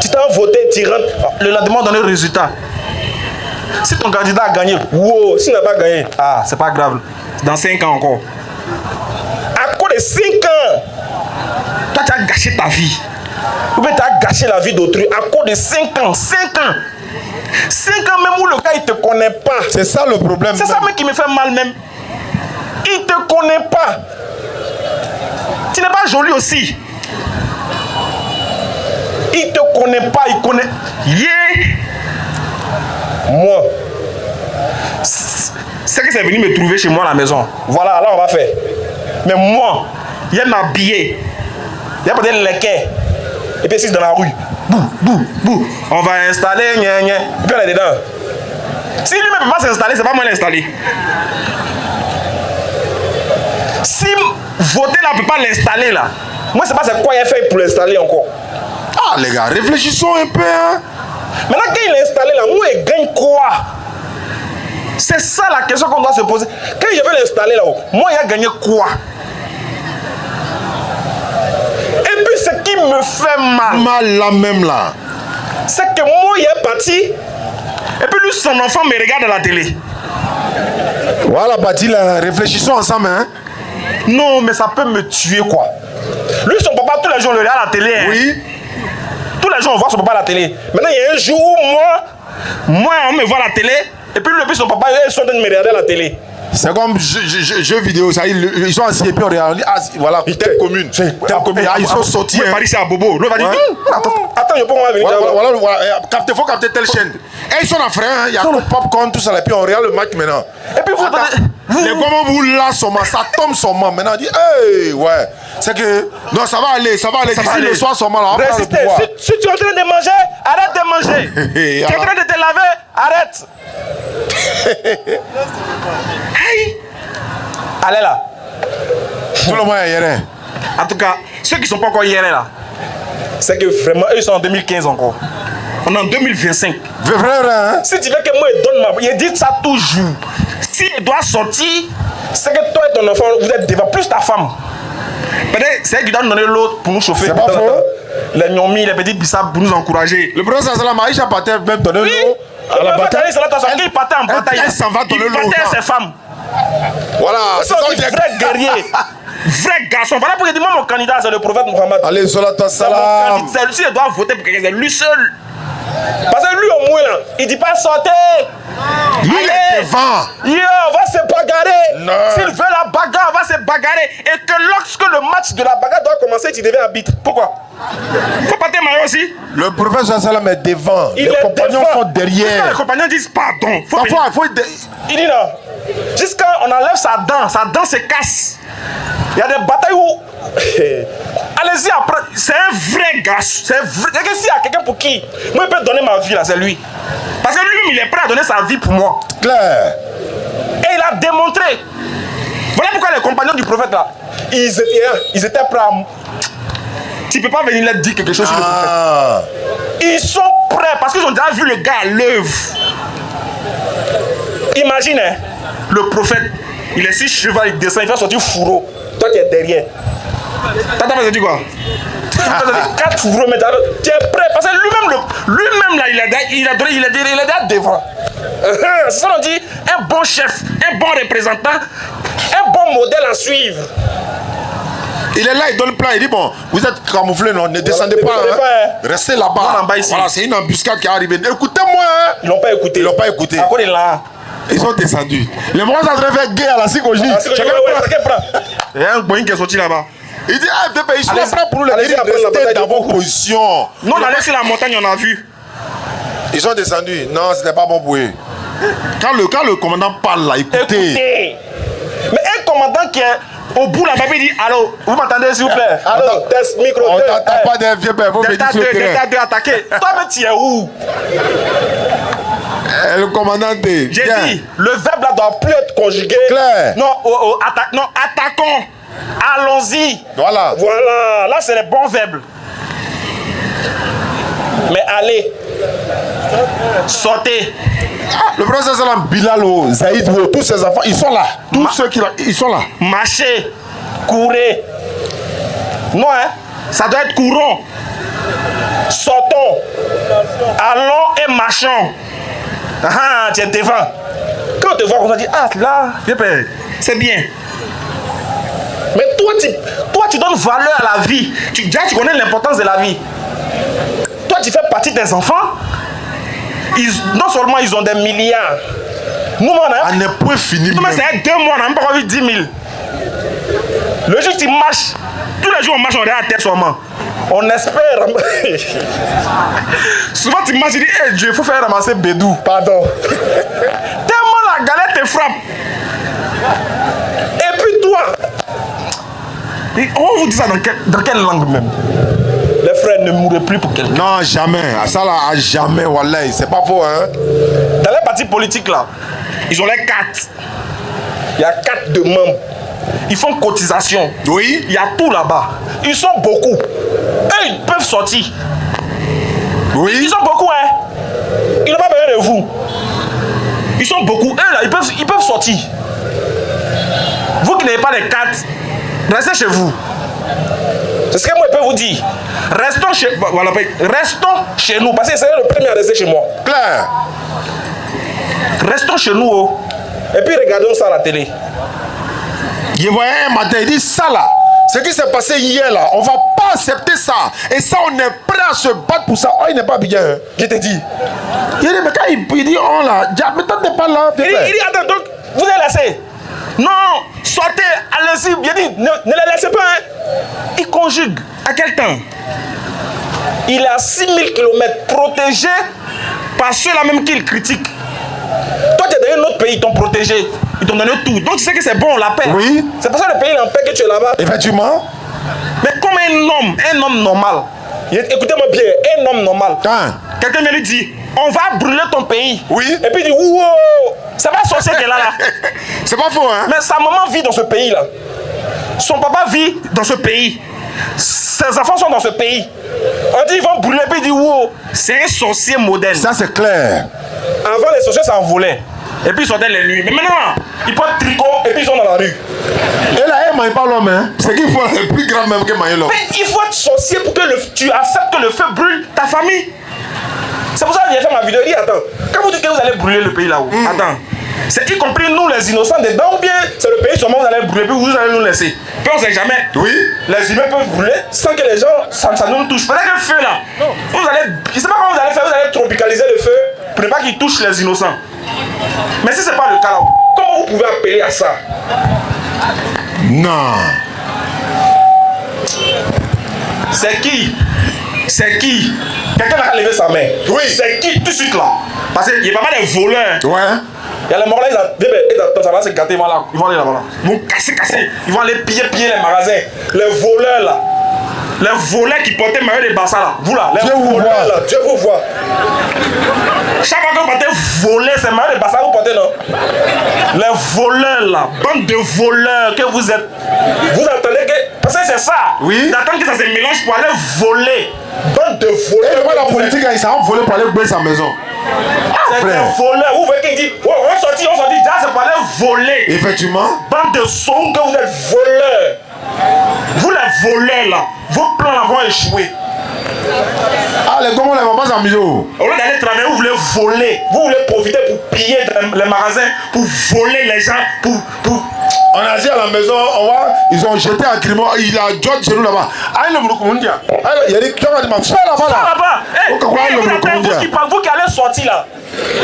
Tu t'as voté, tu rentres. Le lendemain, on donne le résultat. Si ton candidat a gagné, wow, s'il n'a pas gagné, ah, c'est pas grave. Dans 5 ans encore. À cause de 5 ans, toi, tu as gâché ta vie. Ou bien tu as gâché la vie d'autrui à cause de 5 ans. 5 ans. 5 ans même où le gars, il ne te connaît pas. C'est ça le problème. C'est ça même qui me fait mal même. Il ne te connaît pas. Tu n'es pas joli aussi. Il ne te connaît pas, il connaît. Yeah. Moi. C'est que c'est venu me trouver chez moi à la maison. Voilà, là on va faire. Mais moi, il aime m'habiller. Il y a peut-être les quais. Et puis, c'est dans la rue. Bouh, bouh, bouh. On va installer, gna, gna. Et puis, on est dedans. Si lui-même ne peut pas s'installer, c'est pas moi l'installer. Si voter là ne peut pas l'installer là, moi, je ne sais pas c'est quoi il a fait pour l'installer encore. Ah, les gars, réfléchissons un peu, hein. Maintenant, quand il est installé là, moi, il gagne quoi? C'est ça la question qu'on doit se poser. Quand je vais l'installer là-haut, moi, il a gagné quoi? Et puis, ce qui me fait mal. Mal là même là. C'est que moi, il est parti. Et puis, lui, son enfant me regarde à la télé. Voilà, Badi, là, réfléchissons ensemble, hein. Non, mais ça peut me tuer, quoi. Lui, son papa, tous les jours, on le regarde à la télé. Hein. Oui. Tous les jours, on voit son papa à la télé. Maintenant, il y a un jour où moi, on me voit à la télé. Et puis, lui, et son papa, ils sont en train de me regarder à la télé. C'est comme jeux vidéo, ça, ils sont assis et puis on regarde. Ah, voilà, telle commune. Ah, ils sont sortis. Oui, Paris, c'est à Bobo. L'autre va dire, attends, je peux venir. Voilà. Faut capter telle chaîne. Et ils sont en frère, hein. Il y a le popcorn, tout ça, et puis on regarde le match maintenant. Et puis vous, les gommes vous là, ça tombe sûrement. Maintenant, on dit, hey, ouais. C'est que, non, ça va aller. D'ici le soir, sûrement, là, on va prendre le pouvoir. Si tu es en train de manger, arrête de manger. Tu es en train de te laver, arrête. Hey. Allez là. Tout le monde est hier. En tout cas, ceux qui ne sont pas encore hier là, c'est que vraiment, eux ils sont en 2015 encore. On est en 2025. Frère, hein? Si tu veux que moi, il donne ma... Il dit ça toujours. Si il doit sortir, c'est que toi et ton enfant, vous êtes devant, plus ta femme. Peut-être c'est elle qui doit nous donner l'autre pour nous chauffer. C'est pas faux. Les gnomis, les petites bissap pour nous encourager. Le professeur Salam Aïcha partait même donner l'eau à la bataille. Il partait en bataille. Elle s'en va donner l'eau. Il partait à ses femmes. Voilà. C'est un vrai guerrier. Vrai garçon. Voilà pourquoi je dis, moi, mon candidat, c'est le prophète Mohammed. Allez, salat salam. C'est lui, il doit voter pour quelqu'un, c'est lui seul. Parce que lui, au moins, là, il dit pas sortez. Il est devant. Yo, on va se bagarrer. Non. S'il veut la bagarre, on va se bagarrer. Et que lorsque le match de la bagarre doit commencer, tu deviens arbitre. Pourquoi? Faut pas t'aimer aussi. Le professeur Salam est devant. Les compagnons sont derrière. Les compagnons disent pardon. Il dit non. Jusqu'à on enlève sa dent se casse. Il y a des batailles où. Allez-y après. C'est un vrai gars. C'est vrai. S'il y a quelqu'un pour qui moi je peux donner ma vie là, c'est lui. Parce que lui, il est prêt à donner sa vie pour moi. Claire. Et il a démontré. Voilà pourquoi les compagnons du prophète là, ils étaient prêts à. Tu peux pas venir leur dire quelque chose sur le prophète. Ils sont prêts parce qu'ils ont déjà vu le gars à l'œuvre. Imagine, hein, le prophète, il est sur cheval, il descend, il fait sortir fourreau. Toi, tu es derrière. T'as dit quoi? 4 fourreaux, mais tu es prêt. Parce que lui-même là, il est déjà devant. C'est ça qu'on dit, un bon chef, un bon représentant, un bon modèle à suivre. Il est là, il donne le plan, il dit bon, vous êtes camouflés, non, ne descendez pas, hein. Restez là-bas. Voilà, c'est une embuscade qui est arrivée. Écoutez-moi, hein. Ils l'ont pas écouté. Ils l'ont pas écouté. À quoi il est là? Ils sont descendus. Les morts sont en train de faire guerre à la Sikoji. Chacun prend. Il y a un boing qui est sorti là-bas. Il dit, ah, ils sont prêts pour nous les dire, restez dans vos positions. Non, on a laissé la montagne, on a vu. Ils sont descendus. Non, c'était pas bon pour eux. Quand le commandant parle là, écoutez. Mais un commandant qui est au bout là-bas, il dit, allô, vous m'entendez s'il vous plaît? Allô, test micro. On t'entend pas des vieux pères, vous me dites sur le terrain. Delta 2 attaqué. Toi, mais tu es où? Le commandant dit. J'ai dit, le verbe là doit plus être conjugué. Claire. Non, attaquons. Allons-y. Voilà. Voilà. Là, c'est les bons verbes. Mais allez. Sortez. Le professeur Salam, Bilalo, Zaïd, tous ces enfants, ils sont là. Tous ceux qui ils sont là. Marchez. Courez. Non, hein. Ça doit être courant. Sortons. Allons et marchons. Ah, tu es devant. Quand on te voit, on se dit, ah là, c'est bien. Mais toi, tu donnes valeur à la vie. Tu connais l'importance de la vie. Toi, tu fais partie des enfants. Non seulement ils ont des milliards. Nous, on n'est pas fini. Nous, c'est 2 mois, on n'a même pas envie 10 000. Le jour où tu marches, tous les jours on marche, on regarde à terre seulement. On espère. Souvent tu marches, tu dis, hey, Dieu, il faut faire ramasser Bédou. Pardon. Tellement la galette te frappe. Et puis toi, on vous dit ça dans quelle langue même? Les frères ne mourraient plus pour quelqu'un. Non, jamais. Ça là, jamais, Wallah. C'est pas faux, hein. Dans les partis politiques là, ils ont les cartes. Il y a 4 de membres. Ils font cotisation. Oui. Il y a tout là-bas. Ils sont beaucoup. Eux, ils peuvent sortir. Oui. Ils sont beaucoup, hein. Ils n'ont pas besoin de vous. Ils sont beaucoup. Eux, là, ils peuvent sortir. Vous qui n'avez pas les cartes, restez chez vous. C'est ce que moi je peux vous dire. Restons chez nous. Parce que c'est le premier à rester chez moi. Claire. Restons chez nous. Oh. Et puis regardons ça à la télé. Il voyait un matin, il dit ça là. Ce qui s'est passé hier là, on va pas accepter ça. Et ça, on est prêt à se battre pour ça. Oh, il n'est pas bien. Hein. Je te dis. Il dit, mais quand il dit on là, mais toi t'es pas là. Il dit, attends, donc, vous allez laisser. Non, sortez, allez-y. Il dit, ne les laissez pas. Hein. Il conjugue. À quel temps? Il est à 6000 km protégé par ceux-là même qu'il critique. Toi, tu es dans un autre pays, ils t'ont protégé. Ils t'ont donné tout. Donc, tu sais que c'est bon, la paix. Oui. C'est pour ça que le pays est en paix que tu es là-bas. Effectivement. Mais comme un homme normal, écoutez-moi bien, un homme normal. Hein? Quelqu'un vient lui dire, on va brûler ton pays. Oui. Et puis il dit, wow, c'est pas sorcier qu'elle a là. C'est pas faux, hein? Mais sa maman vit dans ce pays-là. Son papa vit dans ce pays. Ses enfants sont dans ce pays. On dit, ils vont brûler, puis il dit, wow, c'est un sorcier moderne. Ça, c'est clair. Avant, les sorciers s'envolaient. Et puis ils sortaient les nuits. Mais maintenant, ils portent tricot et puis ils sont dans la rue. Et là, il ne mange pas l'homme, hein? C'est qu'il faut le plus grave même que manger l'homme. Mais il faut être sorcier pour que tu acceptes que le feu brûle ta famille. C'est pour ça que j'ai fait ma vidéo. Il dit, attends, quand vous dites que vous allez brûler le pays là-haut, attends, c'est y compris nous les innocents dedans ou bien c'est le pays seulement vous allez brûler puis vous allez nous laisser. Puis on ne sait jamais. Oui. Les humains peuvent brûler sans que les gens, ça nous touche. Peut-être que le feu là, vous allez, je ne sais pas comment vous allez faire, vous allez tropicaliser le feu pour ne pas qu'il touche les innocents. Mais si ce n'est pas le cas là, comment vous pouvez appeler à ça? Non. C'est qui? C'est qui? Quelqu'un a levé sa main. Oui. C'est qui tout de suite là? Parce qu'il y a pas mal de voleurs. Ouais. Il y a les morts là, ça va se gâter, ils vont aller là-bas. Ils vont casser. Ils vont aller piller les magasins. Les voleurs là. Les voleurs qui portaient Mario de Bassa là. Vous là, les voleurs là. Dieu vous voit. Chaque fois que vous portez voler, c'est Mario de Bassa que vous portez, non? Les voleurs là. Bande de voleurs que vous êtes. Vous entendez que. Parce que c'est ça. Oui. Ils attendent que ça se mélange pour aller voler. Bande de voleurs. Et moi, la politique, ils s'en volé pour aller brûler sa maison. C'est des voleurs. Vous voyez qu'il dit, oh, on sortit, déjà c'est pour aller voler. Effectivement. Bande de sons que vous êtes voleurs. Vous les voleurs là, vos plans là vont échouer. Ah, les gomons, les mamans s'amusent. Au lieu d'aller travailler, vous voulez voler. Vous voulez profiter pour piller les magasins, pour voler les gens, pour... On a dit à la maison, ils ont jeté un crime, il a George chez nous là-bas. Ah, il a dit, tu vas dire, fais là-bas là. Hey, vous qui allez sortir là.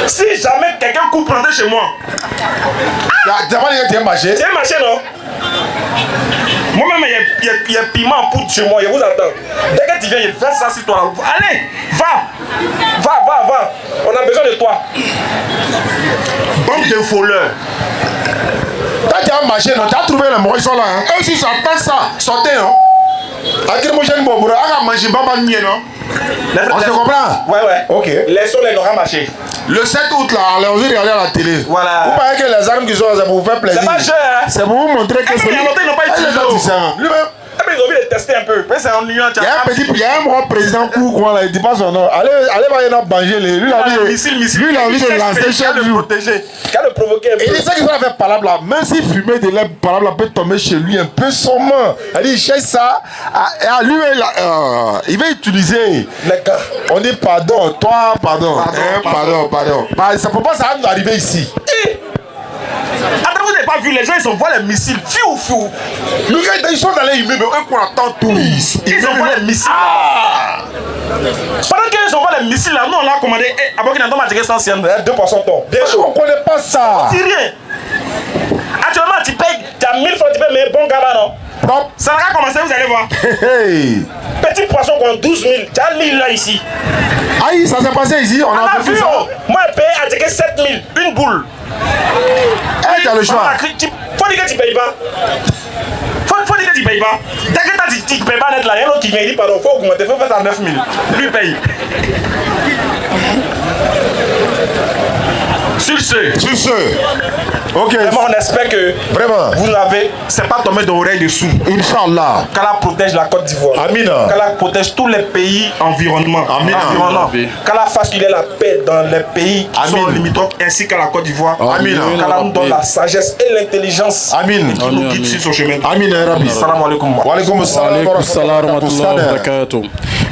Si jamais quelqu'un coupe rentrer chez moi. Tu n'as pas dit que tu es marché. Tu es marché, non? Moi-même, il y a piment en poudre chez moi, je vous attends. Dès que tu viens, il fait ça sur toi là. Allez, va. On a besoin de toi. Bande de voleurs. Quand tu as marché, non, tu as trouvé les morts, ils sont là. Hein. Eux aussi, ils entendent ça. Sortez, non? Akrimogène Boboura, à manger Baba Nié, non? On se comprend? Ouais. Ok. Laissons les Nora marcher. Le 7 août, là, on les regarder à la télé. Voilà. Vous parlez que les armes qu'ils ont, c'est pour vous faire plaisir. C'est pas cher, hein? C'est pour vous montrer que c'est. Ils n'ont pas utilisé. Lui-même. ils ont envie de tester un peu. Mais c'est ennuyant. Il y a un grand président quoi là, il dit pas son nom. Allez, va banger lui. Lui, il a envie de lancer chaque jour. Qu'à le provoquer un peu. Et c'est ça qu'ils ont fait par là. Même si fumer de l'air par là peut tomber chez lui un peu sûrement. Il cherche ça. Lui, il va utiliser. On dit pardon, toi, pardon. Pardon. Ça peut pas ça va nous arriver ici. Attends, vous n'avez pas vu, les gens ils envoient les missiles. Fiou. Les gars, ils sont dans les immeubles, eux qu'on attend tout. Ils envoient les missiles. Pendant qu'ils envoient les missiles là, nous on l'a commandé. Avant qu'il n'en m'a tiré 100 2 poissons ton. Bien sûr, on connaît pas ça. C'est rien. Actuellement, tu payes, tu as 1000 francs, tu payes, mais bon gars là, non? Propre. Ça va commencer, vous allez voir. Hey. Petit poisson qu'on 12 000. Tu as 1000 là ici. Aïe, ça s'est passé ici, on a vu ça. Moi, je paye à dire 7 000, une boule. Tu as le choix. Faut dire que tu payes pas. Faut dire que tu payes pas. Dès que tu payes pas net là, il y a un autre qui vient dire pardon, faut augmenter, faut faire ça à 9 000. Lui paye. Sur ce. Ok. Vraiment, on espère que vraiment vous n'avez. C'est pas tombé d'oreille dessous. Inch'Allah. Qu'Allah protège la Côte d'Ivoire. Amina. Qu'Allah protège tous les pays environnants. Amina. Qu'Allah fasse qu'il y ait la paix dans les pays qui sont limitrophes ainsi qu'à la Côte d'Ivoire. Amina. Qu'Allah nous donne la sagesse et l'intelligence. Amin. Qui nous guide sur son chemin. Amina Rabbi. Salam alaikum. Wa alaikum salam wa rahmatullah.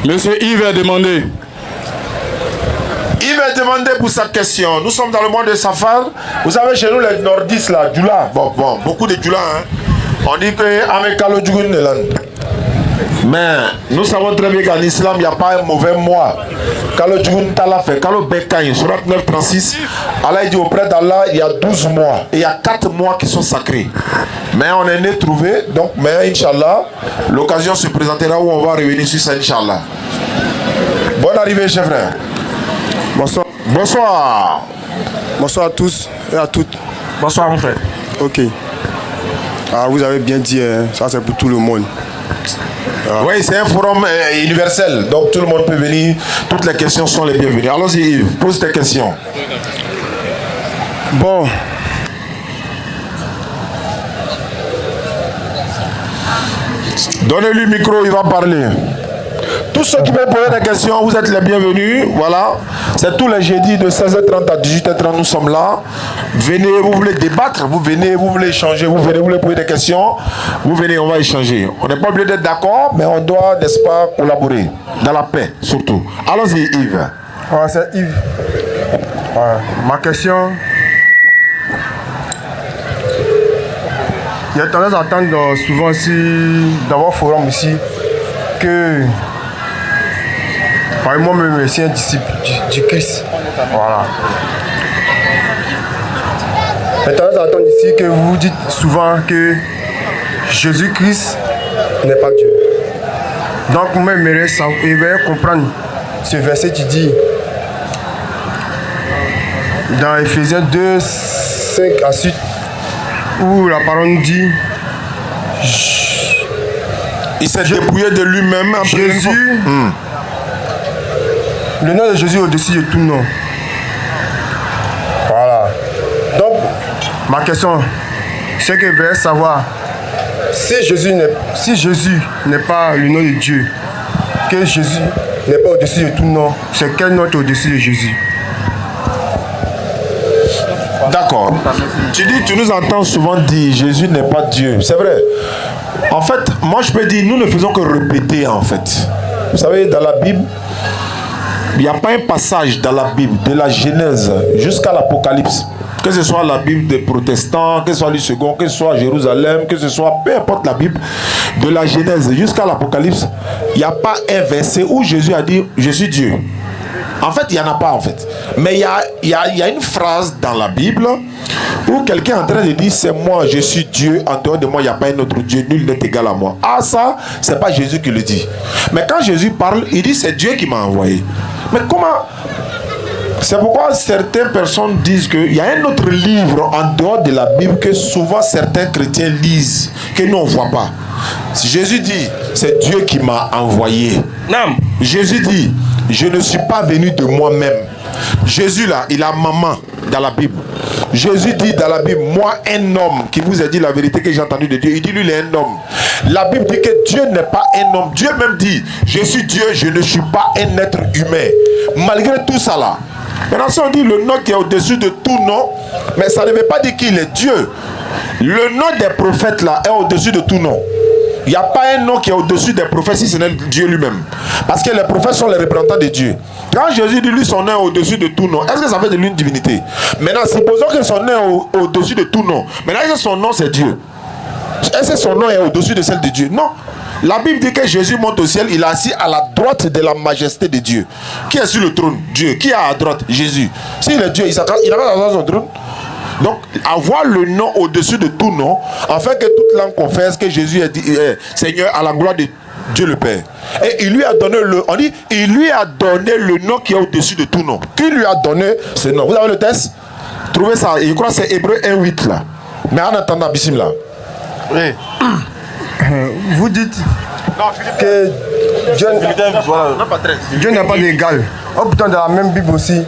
Monsieur Yves a demandé. Il va demander pour sa question. Nous sommes dans le monde de Safar. Vous savez, chez nous, les nordistes, là, Djoula. Bon, beaucoup de Djoula, hein. On dit que Amekalo Djougoun Neland. Mais nous savons très bien qu'en islam, il n'y a pas un mauvais mois. Kalo Djougoun Tala fait, Kalo Bekaï, surat 9:36. Allah dit auprès d'Allah, il y a 12 mois. Et il y a 4 mois qui sont sacrés. Mais on est né trouvé. Donc, mais Inch'Allah, l'occasion se présentera où on va revenir sur ça, Inch'Allah. Bonne arrivée, chef frère. Bonsoir. Bonsoir. Bonsoir à tous et à toutes. Bonsoir, mon frère. Ok. Alors, vous avez bien dit, ça c'est pour tout le monde. Oui, c'est un forum universel. Donc tout le monde peut venir. Toutes les questions sont les bienvenues. Allons-y, Yves. Pose tes questions. Bon. Donnez-lui le micro, il va parler. Tous ceux qui veulent poser des questions, vous êtes les bienvenus. Voilà. C'est tous les jeudis de 16h30 à 18h30, nous sommes là. Venez, vous voulez débattre, vous venez, vous voulez échanger, vous venez, vous voulez poser des questions. Vous venez, on va échanger. On n'est pas obligé d'être d'accord, mais on doit, n'est-ce pas, collaborer. Dans la paix, surtout. Allons-y, Yves. Voilà, c'est Yves. Voilà. Ma question. Il y a tendance à entendre souvent ici, dans votre forum ici, que moi-même, je suis un disciple du Christ. Voilà. Il y a tendance à entendre ici que vous dites souvent que Jésus-Christ n'est pas Dieu. Donc, moi, je vais comprendre ce verset qui dit dans Ephésiens 2, 5 à 8, où la parole dit il s'est dépouillé de lui-même. Jésus, le nom de Jésus est au-dessus de tout nom. Voilà. Donc, ma question, c'est que je veux savoir si Jésus n'est pas le nom de Dieu, que Jésus n'est pas au-dessus de tout nom, c'est quel nom est au-dessus de Jésus? D'accord. Tu nous entends souvent dire Jésus n'est pas Dieu. C'est vrai. En fait, moi je peux dire, nous ne faisons que répéter en fait. Vous savez, dans la Bible, il n'y a pas un passage dans la Bible, de la Genèse jusqu'à l'Apocalypse, que ce soit la Bible des protestants, que ce soit le second, que ce soit Jérusalem, que ce soit, peu importe la Bible, de la Genèse jusqu'à l'Apocalypse, il n'y a pas un verset où Jésus a dit, je suis Dieu. En fait, il n'y en a pas en fait. Mais il y a une phrase dans la Bible où quelqu'un est en train de dire c'est moi, je suis Dieu, en dehors de moi, il n'y a pas un autre Dieu, nul n'est égal à moi. Ah ça, c'est pas Jésus qui le dit. Mais quand Jésus parle, il dit c'est Dieu qui m'a envoyé. Mais comment? C'est pourquoi certaines personnes disent qu'il y a un autre livre en dehors de la Bible que souvent certains chrétiens lisent, que nous on ne voit pas. Jésus dit, c'est Dieu qui m'a envoyé. Non. Jésus dit, je ne suis pas venu de moi-même. Jésus là, il a maman dans la Bible. Jésus dit dans la Bible, moi un homme qui vous a dit la vérité que j'ai entendue de Dieu, il dit lui il est un homme. La Bible dit que Dieu n'est pas un homme. Dieu même dit, je suis Dieu, je ne suis pas un être humain. Malgré tout ça là, maintenant si on dit le nom qui est au-dessus de tout nom, mais ça ne veut pas dire qu'il est Dieu. Le nom des prophètes là est au-dessus de tout nom. Il n'y a pas un nom qui est au-dessus des prophètes si ce n'est Dieu lui-même. Parce que les prophètes sont les représentants de Dieu. Quand Jésus dit lui son nom est au-dessus de tout nom, est-ce que ça fait de lui une divinité? Maintenant, supposons que son nom est au-dessus de tout nom. Maintenant, est-ce que son nom c'est Dieu? Est-ce que son nom est au-dessus de celle de Dieu? Non. La Bible dit que Jésus monte au ciel, il est assis à la droite de la majesté de Dieu. Qui est sur le trône? Dieu. Qui est à droite? Jésus. S'il est Dieu, il n'a pas dans son trône. Donc, avoir le nom au-dessus de tout nom, afin que toute langue confesse que Jésus est Seigneur à la gloire de Dieu le Père. Et il lui a donné il lui a donné le nom qui est au-dessus de tout nom. Qui lui a donné ce nom? Vous avez le texte? Trouvez ça. Je crois que c'est Hébreu 1:8 là. Mais en attendant, bismillah. Oui. Vous dites que Dieu n'a pas d'égal. Oh, pourtant, dans la même Bible aussi,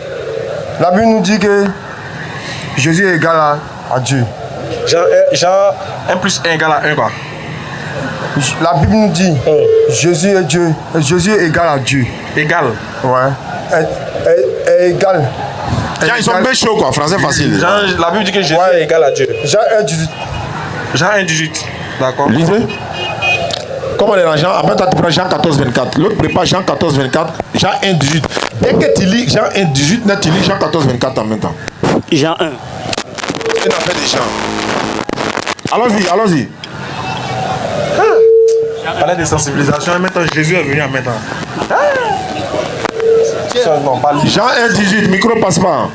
la Bible nous dit que Jésus est égal à Dieu. Jean 1 plus 1 égale à 1 quoi. La Bible nous dit Jésus est Dieu. Jésus est égal à Dieu. Égal. Ouais. Égal. Ils sont bien chauds quoi, français facile. La Bible dit que Jésus est égal à Dieu. Jean 1:18. Jean 1:18. D'accord. Lisez. Comme on est dans Jean, après tu prends Jean 14:24. L'autre prépare Jean 14:24, Jean 1:18. Dès que tu lis Jean 1:18, tu lis Jean 14:24 en même temps. Jean 1. C'est une affaire des gens. Allons-y. On parlait de sensibilisation et maintenant Jésus est venu en même temps. Jean 1:18, micro passe pas.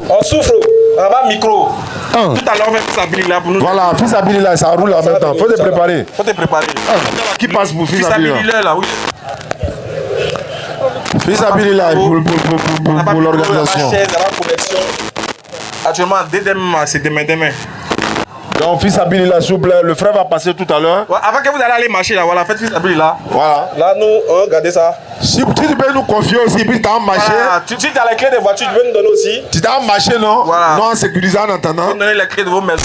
On souffre. On va micro. Tout à l'heure, on fait fils Abili là pour nous. Voilà, fils Abili là, ça roule en même temps. Faut te préparer. Qui passe pour fils Abili là? Oui. Fils Abili là pour l'organisation. Actuellement, demain, c'est demain. Donc, fils Abili là, s'il vous plaît, le frère va passer tout à l'heure. Ouais, avant que vous allez aller marcher là, voilà, faites fils Abili là. Voilà. Là, nous, regardez ça. Si tu peux nous confier aussi, puis tu as marché. Voilà. Si tu as les clés de voiture, tu peux nous donner aussi. Tu t'as marché, non? Voilà. Non, en sécurisant en attendant. Vous donnez les clés de vos maisons.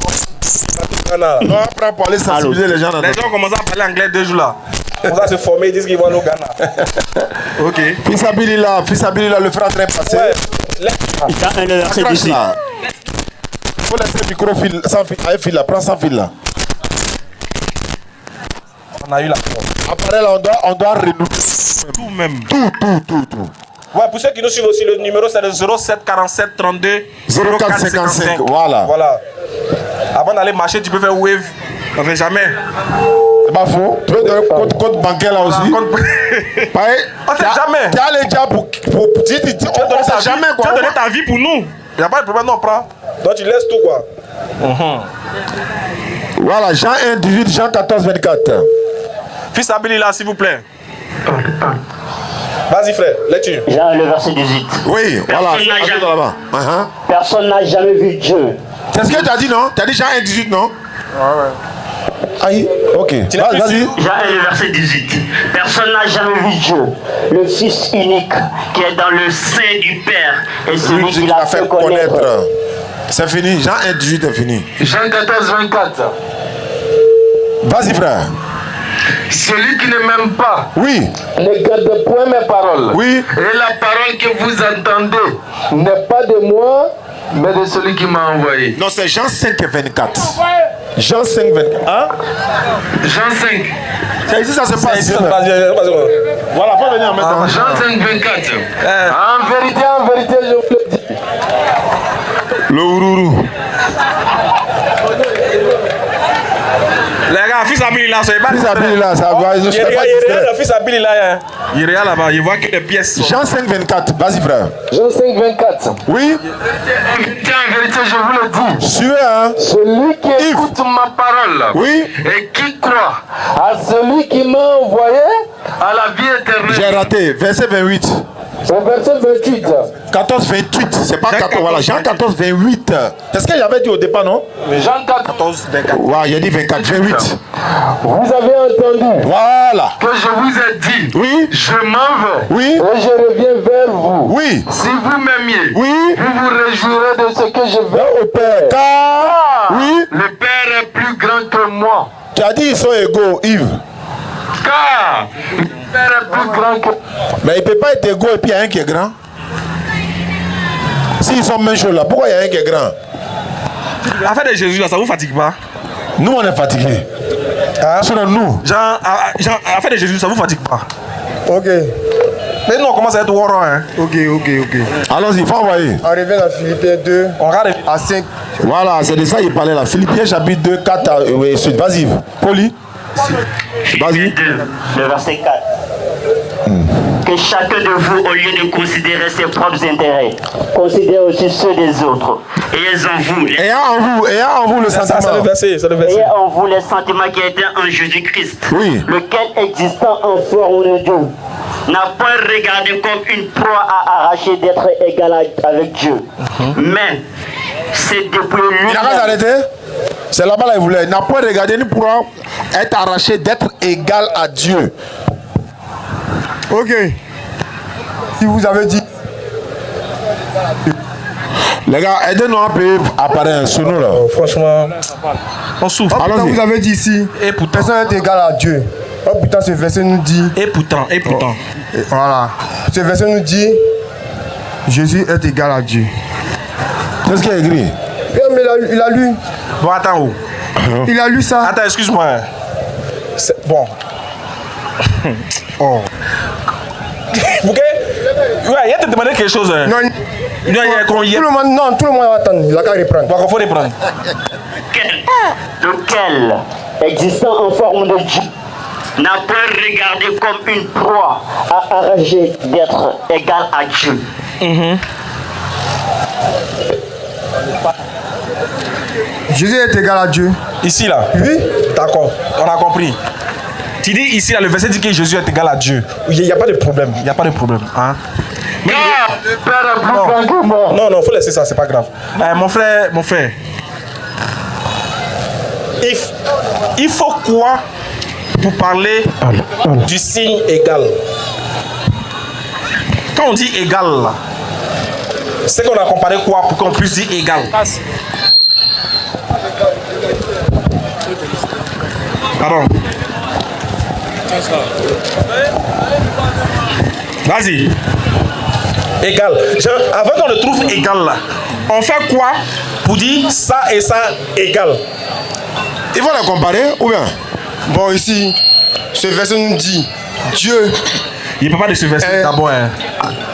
Non, après pour aller sensibiliser les gens. Les gens commencent à parler anglais 2 jours là. On va se former, ils disent qu'ils vont aller au Ghana. Ok. Fils Abili là, le frère est en train de passer. Il y a un verset d'ici. Faut laisser le micro sans fil là, prends sans fil là. On a eu la Après là, on doit renouveler tout même. Tout. Ouais, pour ceux qui nous suivent aussi, le numéro c'est le 07 47 32 04 55. Voilà. Avant d'aller marcher, tu peux faire wave. On fait jamais. C'est pas faux. Tu peux donner compte bancaire là aussi. Pareil. On sait jamais. Tu as les gens pour on sait jamais quoi. Tu as donné ta vie pour nous. Il n'y a pas de problème, non, prends. Donc tu laisses tout quoi. Voilà, Jean 1:18, Jean 14:24. Fils Abili là, s'il vous plaît. Vas-y frère, lecture. Jean, le verset 18. Oui, voilà. Personne n'a jamais vu Dieu. C'est ce que tu as dit, non? Tu as dit Jean 1:18, non? Ouais. Aïe, ok. Vas-y. Jean, le verset 18. Personne n'a jamais vu Dieu, le Fils unique qui est dans le sein du Père et celui qui l'a fait connaître. C'est fini, Jean 1:18 est fini. Jean 14:24. Vas-y frère. Celui qui ne m'aime pas, oui, ne garde point mes paroles. Oui. Et la parole que vous entendez n'est pas de moi, mais de celui qui m'a envoyé. Non, c'est Jean 5:24. Jean 5:24. Hein? Jean 5. C'est ici ça se passe. Voilà, faut venir maintenant. Jean 5:24. En vérité, je vous le dis. Le ourourou. Les gars, fils Abili là, c'est pas. Fils Abili là, ça va. Il y a fils Abili là. Il est là-bas, il voit que les pièces sont. Jean 5:24, vas-y frère. Jean 5:24. Oui. En vérité, je vous le dis. Suivez, hein. Celui qui écoute ma parole, oui, et qui croit à celui qui m'a envoyé, à la vie éternelle. J'ai raté, verset 28. Au verset 28. 14:28, c'est pas 14, voilà, Jean 14:28. C'est ce que j'avais dit au départ, non? Jean 14:24. Ouais, il a dit 24, 28. Vous avez entendu. Voilà. Que je vous ai dit. Oui. Je m'en vais. Oui. Et je reviens vers vers vous. Oui. Si vous m'aimiez, Oui. vous vous réjouirez de ce que je vais au Père. Car, oui. Le Père est plus grand que moi. Tu as dit ils sont égaux, Yves. Car le Père est plus grand que moi. Mais il ne peut pas être égaux et puis il y a un qui est grand. S'ils sont même choses là, pourquoi il y a un qui est grand? Affaire de Jésus, là, ça vous fatigue pas? Nous, on est fatigués. Selon nous. Genre, affaire de Jésus, ça vous fatigue pas? Ok. Mais nous, on commence à être warrior, hein. Ok. Allons-y, il faut envoyer. On revient à Philippiens 2 On regarde. à 5. Voilà, c'est de ça qu'il parlait là. Philippiens chapitre 2, 4 et suite. Vas-y, Poli. Vas-y. 2, le verset 4. Que chacun de vous, au lieu de considérer ses propres intérêts, considère aussi ceux des autres. Ayant en vous le sentiment. C'est le verset. Ayez en vous les sentiments qui étaient en Jésus-Christ, Oui. lequel, existant en forme de Dieu, n'a point regardé comme une proie à arracher d'être égal avec Dieu. Mais c'est depuis lui. Il n'a pas arrêté. C'est là-bas là il voulait. Il n'a point regardé ni pour être arraché d'être égal à Dieu. Ok. Si vous avez dit. Les gars, aidez-nous un peu à apparaître sur nous là. Franchement, on souffre. Oh, putain, vous avez dit ici. Et pourtant. Personne n'est égal à Dieu. Oh putain, ce verset nous dit. Et pourtant. Et voilà. Ce verset nous dit. Jésus est égal à Dieu. Qu'est-ce qu'il a écrit? Mais il a lu. Bon, attends. Il a lu ça. Attends, excuse-moi. Bon. Oh. Ok? Ouais, il a te demandé quelque chose. Hein. Non, il y a combien? tout le monde va attendre. Il a qu'à reprendre. Donc, il faut reprendre. Lequel, existant en forme de Dieu, n'a point regardé comme une proie à arracher d'être égal à Dieu. Jésus est égal à Dieu. Ici, là. Oui. D'accord, on a compris. Tu dis ici, là, le verset dit que Jésus est égal à Dieu. Il n'y a pas de problème. Il n'y a pas de problème. Hein? Mais Le Père est plus grand que moi. non, faut laisser ça, c'est pas grave. Mon frère. Il faut quoi pour parler du signe égal? Quand on dit égal, là, c'est qu'on a comparé quoi pour qu'on puisse dire égal? Pardon. Vas-y. Égal. Avant qu'on le trouve égal là, on fait quoi pour dire ça et ça égal? Il faut les comparer ou bien? Bon, ici, ce verset nous dit Dieu. Il ne peut pas de ce verset d'abord. Hein.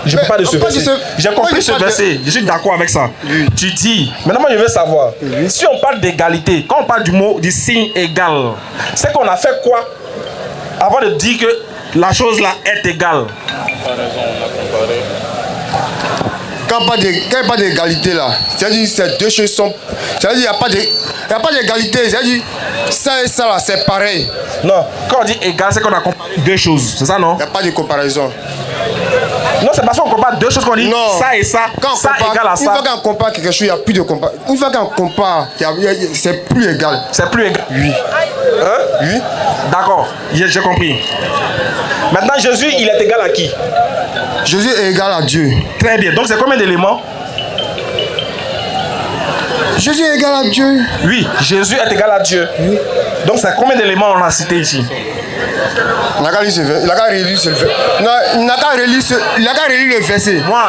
Je ne peux pas de ce verset. J'ai compris ce verset. Je suis d'accord avec ça. Oui. Tu dis. Maintenant, moi, je veux savoir. Oui. Si on parle d'égalité, quand on parle du mot, du signe égal, c'est qu'on a fait quoi avant de dire que la chose là est égale? Quand il n'y a pas d'égalité là, c'est-à-dire que ces deux choses sont. C'est-à-dire qu'il n'y a pas d'égalité. C'est-à-dire ça et ça là, c'est pareil. Non, quand on dit égal, c'est qu'on a comparé deux choses. C'est ça, non? Il n'y a pas de comparaison. Non, c'est parce qu'on compare deux choses qu'on dit non. Ça et ça. Quand ça compare, égale à ça. Une fois qu'on compare quelque chose, il n'y a plus de comparaison. Une fois qu'on compare, c'est plus égal. C'est plus égal. Oui. Hein? Oui. D'accord, j'ai compris. Maintenant, Jésus, il est égal à qui? Jésus est égal à Dieu. Très bien. Donc, c'est combien d'éléments? Jésus est égal à Dieu. Oui, Jésus est égal à Dieu. Oui. Donc, c'est combien d'éléments on a cité ici? Il n'a qu'à relire ce verset. Non, il n'a qu'à relire le verset. Moi,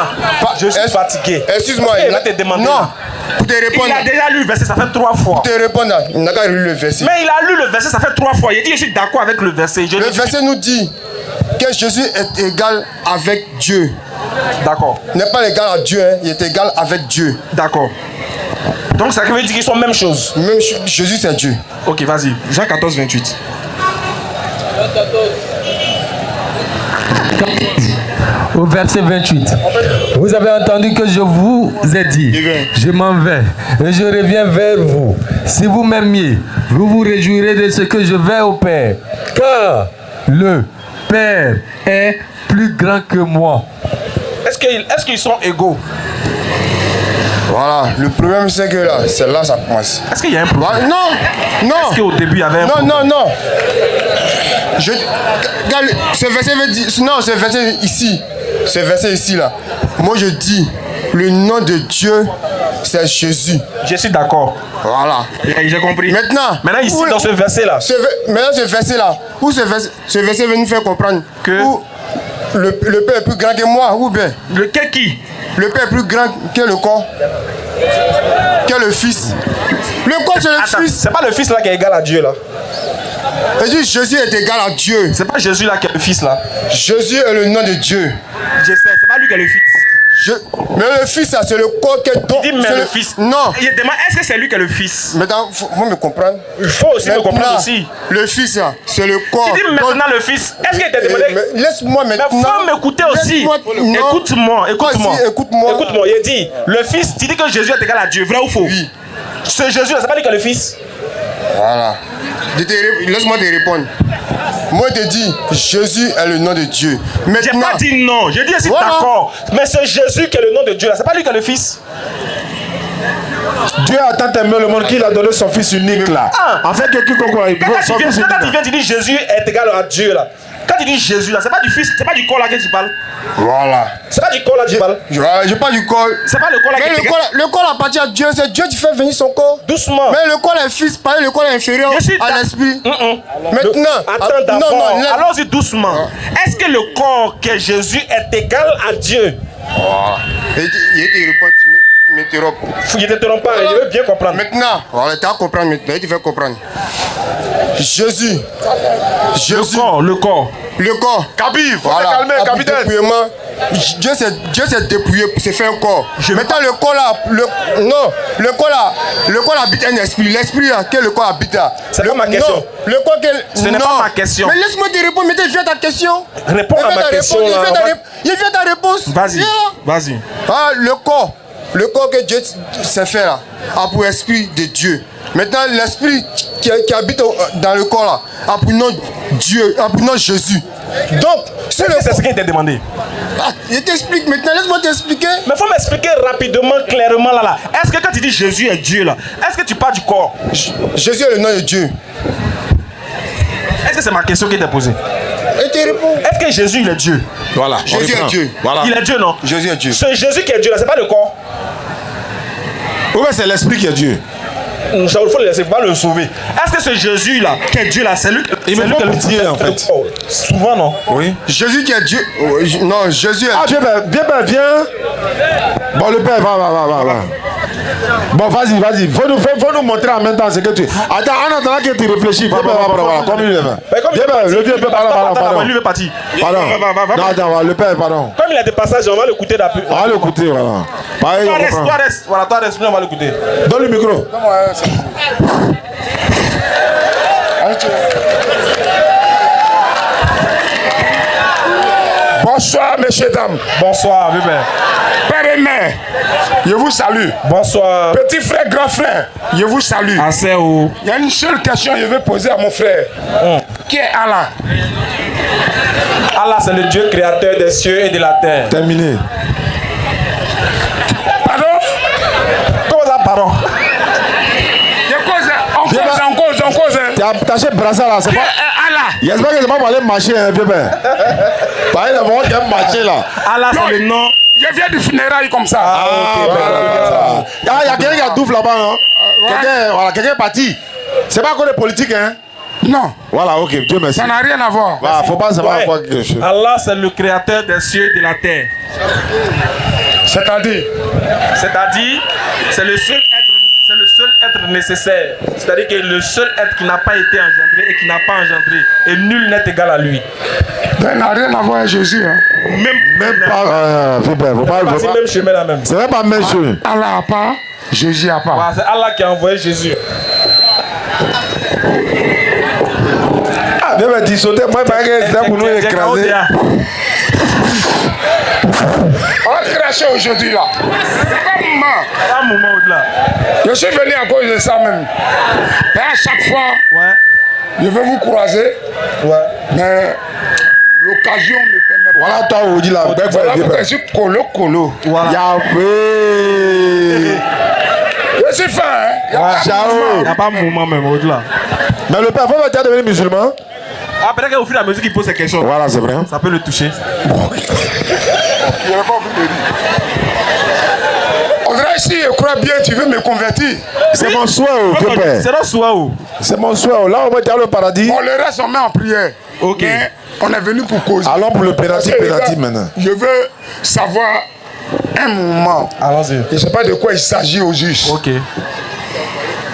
je suis fatigué. Excuse-moi, il a te demandé. Non, pour te répondre. Il a déjà lu le verset, ça fait 3 fois. Pour te répondre, il n'a qu'à relire le verset. Mais il a lu le verset, ça fait 3 fois. Il dit, je suis d'accord avec le verset. Le verset nous dit que Jésus est égal avec Dieu. D'accord. Il n'est pas égal à Dieu, hein. Il est égal avec Dieu. D'accord. Donc ça veut dire qu'ils sont même chose. Même Jésus c'est Dieu. Ok, vas-y. Jean 14, 28. Au verset 28. Vous avez entendu que je vous ai dit, je m'en vais et je reviens vers vous. Si vous m'aimiez, vous vous réjouirez de ce que je vais au Père. Car le Père est plus grand que moi. Est-ce qu'ils sont égaux? Voilà, le problème c'est que là, c'est là ça commence. Est-ce qu'il y a un problème? Voilà. Non. Est-ce qu'au début il y avait un problème? Non. Ce verset veut dire. Non, ce verset ici. ce verset ici là, moi je dis, le nom de Dieu, c'est Jésus. Je suis d'accord. Voilà. J'ai compris. Maintenant ici, dans ce verset-là. Maintenant, ce verset-là, où ce verset veut nous faire comprendre que le Père est plus grand que moi, ou bien qui? Le Père est plus grand que le corps, que le Fils. Le corps, c'est le Fils. C'est pas le Fils là qui est égal à Dieu là. Et dit Jésus est égal à Dieu. C'est pas Jésus là qui est le Fils là. Jésus est le nom de Dieu. Je sais, c'est pas lui qui est le Fils. Mais le Fils, c'est le corps que donc. Il dit mais le Fils. Non. Il demande est-ce que c'est lui qui est le Fils? Maintenant, il faut me comprendre. Il faut aussi me comprendre aussi. Le Fils, c'est le corps. Tu dis maintenant le Fils. Est-ce qu'il t'a demandé? Laisse-moi maintenant. Mais faut m'écouter aussi. Écoute-moi. Écoute-moi. Il dit le Fils. Tu dis que Jésus est égal à Dieu. Vrai ou faux? Oui. Ce Jésus là, c'est pas lui qui est le Fils. Voilà. Laisse-moi te répondre. Moi, je te dis, Jésus est le nom de Dieu. J'ai pas dit non. J'ai dit aussi d'accord. Mais c'est Jésus qui est le nom de Dieu là. C'est pas lui qui est le Fils. Dieu a tant aimé le monde qu'il a donné son Fils unique là. En fait, que quiconque quand tu viens, tu dis Jésus est égal à Dieu là. Quand tu dis Jésus là, c'est pas du Fils, c'est pas du corps là que tu parles. Voilà. C'est pas du corps là que tu parles. Je parle du corps. C'est pas le corps là que tu parles. Le corps appartient à Dieu, c'est Dieu qui fait venir son corps. Doucement. Mais le corps est Fils, pareil, le corps est inférieur à l'esprit. Maintenant, attends d'abord. Allons-y doucement. Est-ce que le corps que Jésus est égal à Dieu? Il te répond, tu m'interromps. Il ne t'interrompt pas, je veux bien comprendre. Maintenant, voilà, tu vas comprendre maintenant, tu vas comprendre. Jésus. Le corps. Kabir, voilà. Calmer, capitaine. Dieu s'est dépouillé pour se faire un corps. Maintenant le corps là, le corps là habite un esprit. L'esprit là, que le corps habite là. C'est pas ma question. Non, le corps ce n'est pas ma question. Mais laisse-moi te répondre, maintenant il vient ta question. Réponds à ma question. Il vient ta réponse. Vas-y. Ah, le corps que Dieu s'est fait là, a pour esprit de Dieu. Maintenant, l'esprit qui habite dans le corps là, a pour nom Dieu, a pour nom Jésus. Donc, c'est ce qu'il t'a demandé. Je t'explique maintenant, laisse-moi t'expliquer. Mais il faut m'expliquer rapidement, clairement là. Est-ce que quand tu dis Jésus est Dieu là, est-ce que tu parles du corps? Jésus est le nom de Dieu. Est-ce que c'est ma question qui t'a posée? Et tu réponds. Est-ce que Jésus il est Dieu? Voilà. Jésus est Dieu. Voilà. Il est Dieu, non? Jésus est Dieu. Ce Jésus qui est Dieu là, c'est pas le corps. Ou bien c'est l'esprit qui est Dieu. Il faut le laisser, pas le sauver. Est-ce que ce Jésus là, qui est Dieu là, c'est lui qui est Dieu en fait. Souvent non. Oui. Jésus qui est Dieu. Non, Jésus est Dieu. Ah, viens. Bon, le Père, va. Bon, vas-y. Faut nous montrer en même temps ce que tu. Attends, en attendant que tu réfléchis. Viens, comme il est. Le vieux peut pardon. Lui veut partir. Pardon. Non, attends, le Père, pardon. Comme il a des passages, on va l'écouter d'après. On va l'écouter, voilà. Toi reste, on va l'écouter. Donne le micro. Bonsoir, messieurs, dames. Bonsoir, bébé. Père et mère, je vous salue. Bonsoir. Petit frère, grand frère, je vous salue. Il y a une seule question que je vais poser à mon frère. Qui est Allah? Allah, c'est le Dieu créateur des cieux et de la terre. Terminé. Pardon? Comment ça, pardon? En cause. Tu as attaché brassard là, c'est pas. Allah. J'espère que c'est pas pour aller marcher, hein, vieux père. Pareil, le moment qui aime marcher là. Allah, c'est le nom. Je viens du funérail comme ça. Il y a quelqu'un qui a double là-bas, non? Quelqu'un est parti. C'est pas encore des politiques, hein? Non. Voilà, ok, Dieu merci. Ça n'a rien à voir. Voilà, faut pas savoir quoi quelque chose. Allah, c'est le créateur des cieux et de la terre. C'est-à-dire, c'est le seul être nécessaire. C'est-à-dire que le seul être qui n'a pas été engendré et qui n'a pas engendré. Et nul n'est égal à lui. Ça n'a rien à voir avec Jésus. Hein. Même pas. Faut pas même chemin là même. C'est même pas même chose. Allah a pas, Jésus a pas. Voilà, c'est Allah qui a envoyé Jésus. Ah, bien, tu sautais, moi, pas que c'est pour nous écraser. On va cracher aujourd'hui là. Un moment au-delà. Je suis venu à cause de ça même. Et à chaque fois, je vais vous croiser. Mais l'occasion me permet pas. Voilà, toi, on dit la bête. Voilà pourquoi je suis colo. Voilà. Je suis fin, hein. Il n'y a pas un moment même au-delà. Mais le père, faut déjà devenir musulman. Après qu'au fur et à mesure qu'il pose ses questions. Voilà, c'est vrai. Ça peut le toucher. Je n'ai pas envie de dire. On dirait si je crois bien, tu veux me convertir. C'est mon souhait, Dieu Père. C'est notre souhait. C'est mon souhait. Là, on va dans le paradis. Bon, le reste, on met en prière. Ok. Mais on est venu pour causer. Allons pour le pénalty maintenant. Je veux savoir un moment. Allons-y. Je ne sais pas de quoi il s'agit au juste. Ok.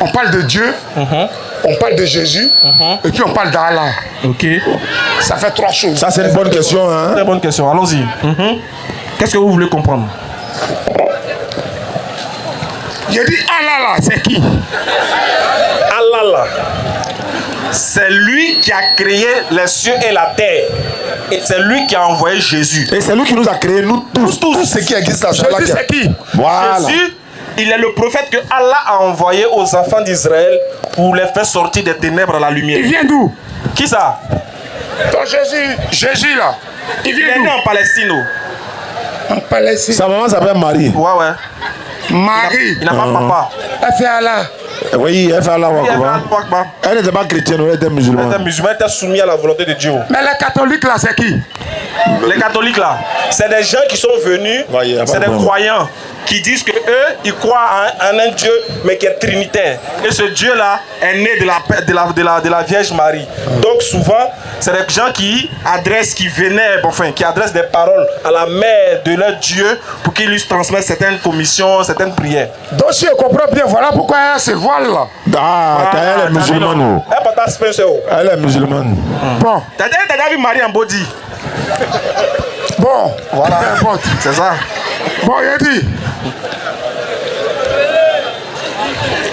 On parle de Dieu, on parle de Jésus, et puis on parle d'Allah. Ok. Ça fait 3 choses. Ça, c'est une bonne question. Hein? Très bonne question. Allons-y. Qu'est-ce que vous voulez comprendre? J'ai dit Allah là, c'est qui? Allah là, c'est lui qui a créé les cieux et la terre. Et c'est lui qui a envoyé Jésus. Et c'est lui qui nous a créé, nous tous. Tous ceux qui existent là. Jésus, c'est qui? Voilà. Jésus, il est le prophète que Allah a envoyé aux enfants d'Israël pour les faire sortir des ténèbres à la lumière. Il vient d'où? Qui ça? Ton Jésus là. Il Il vient est né d'où? en Palestine. En Palestine. Sa maman s'appelle Marie. Ouais. Marie. Il n'a pas papa. Elle fait Allah. Oui, elle fait Allah. Elle n'était pas chrétienne, elle était Elle musulmane. était musulman, elle était soumis à la volonté de Dieu. Mais les catholiques là, c'est qui? Les catholiques là, c'est des gens qui sont venus, c'est des croyants qui disent que eux, ils croient en un Dieu, mais qui est trinitaire. Et ce Dieu-là est né de la Vierge Marie. Donc souvent, c'est des gens qui adressent, qui vénèrent, enfin, qui adressent des paroles à la mère de leur Dieu pour qu'il lui transmette certaines commissions, certaines prières. Donc si je comprends bien, voilà pourquoi elle se voile là. Ah, elle est musulmane. Elle est musulmane. Bon. T'as déjà vu Marie en body? Bon, voilà. C'est ça. Bon, il dit.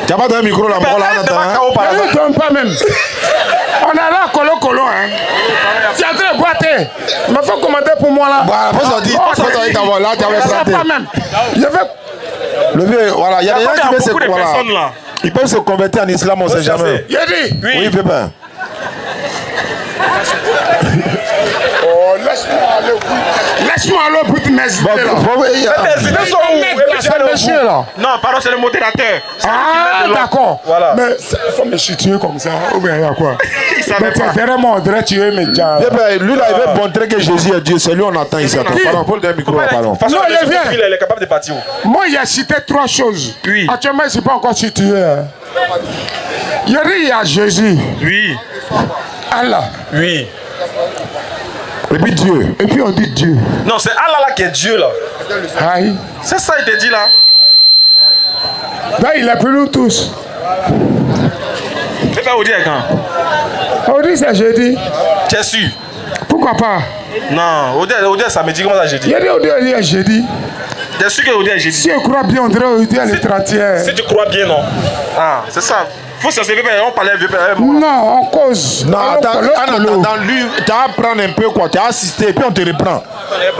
Tu n'as pas donné un micro là, Mais Je ne donne pas même. On est là, colo, hein. Tu es en train de boiter. Mais il faut commenter pour moi là. Voilà, faut sortir. Faut sortir d'abord là, tu avais planté. Pas même. Je vais. Le vieux, voilà, il y a des gens qui peuvent se beaucoup de personnes là. Ils peuvent se convertir en islam, on ne sait jamais. Il dit. Oui, Pépin. Oh, laisse-moi aller. Laisse-moi aller au bout de mes idées là. Tes idées sont où? Monsieur là. Non, pardon, c'est le modérateur. Ah, d'accord. Voilà. Mais il faut me situer comme ça. Ou bien il y a quoi? Il savait Mais pas. derrière moi, on dirait tuer mes gens. Lui là, il veut montrer que Jésus est Dieu. C'est lui on attend ici. Pardon, faut le donner un micro là, pardon. De toute façon, Non, il vient. il est capable de partir. Moi, il a cité 3 choses. Oui. Actuellement, je ne suis pas encore situé. Hein. Il y a Jésus, Oui. Allah, Oui. Et puis Dieu. et puis on dit Dieu. Non, c'est Allah là qui est Dieu là. Aïe. C'est ça, il te dit là. Là, il a pris nous tous. C'est pas vous dire quand. On dit c'est jeudi. Tu es sûr? Pourquoi pas? Non, Odile, ça me dit comment ça j'ai Il dit. y a des jeudi. Tu es sûr que Odile j'ai dit? Si je crois bien, on dirait aujourd'hui le 31. Si tu crois bien, non. Ah, c'est ça. Faut se servir, on parlait vieux père. Non, on cause. Non, Alors, attends, colo. dans lui, tu vas prendre un peu quoi, tu as assisté et puis on te reprend.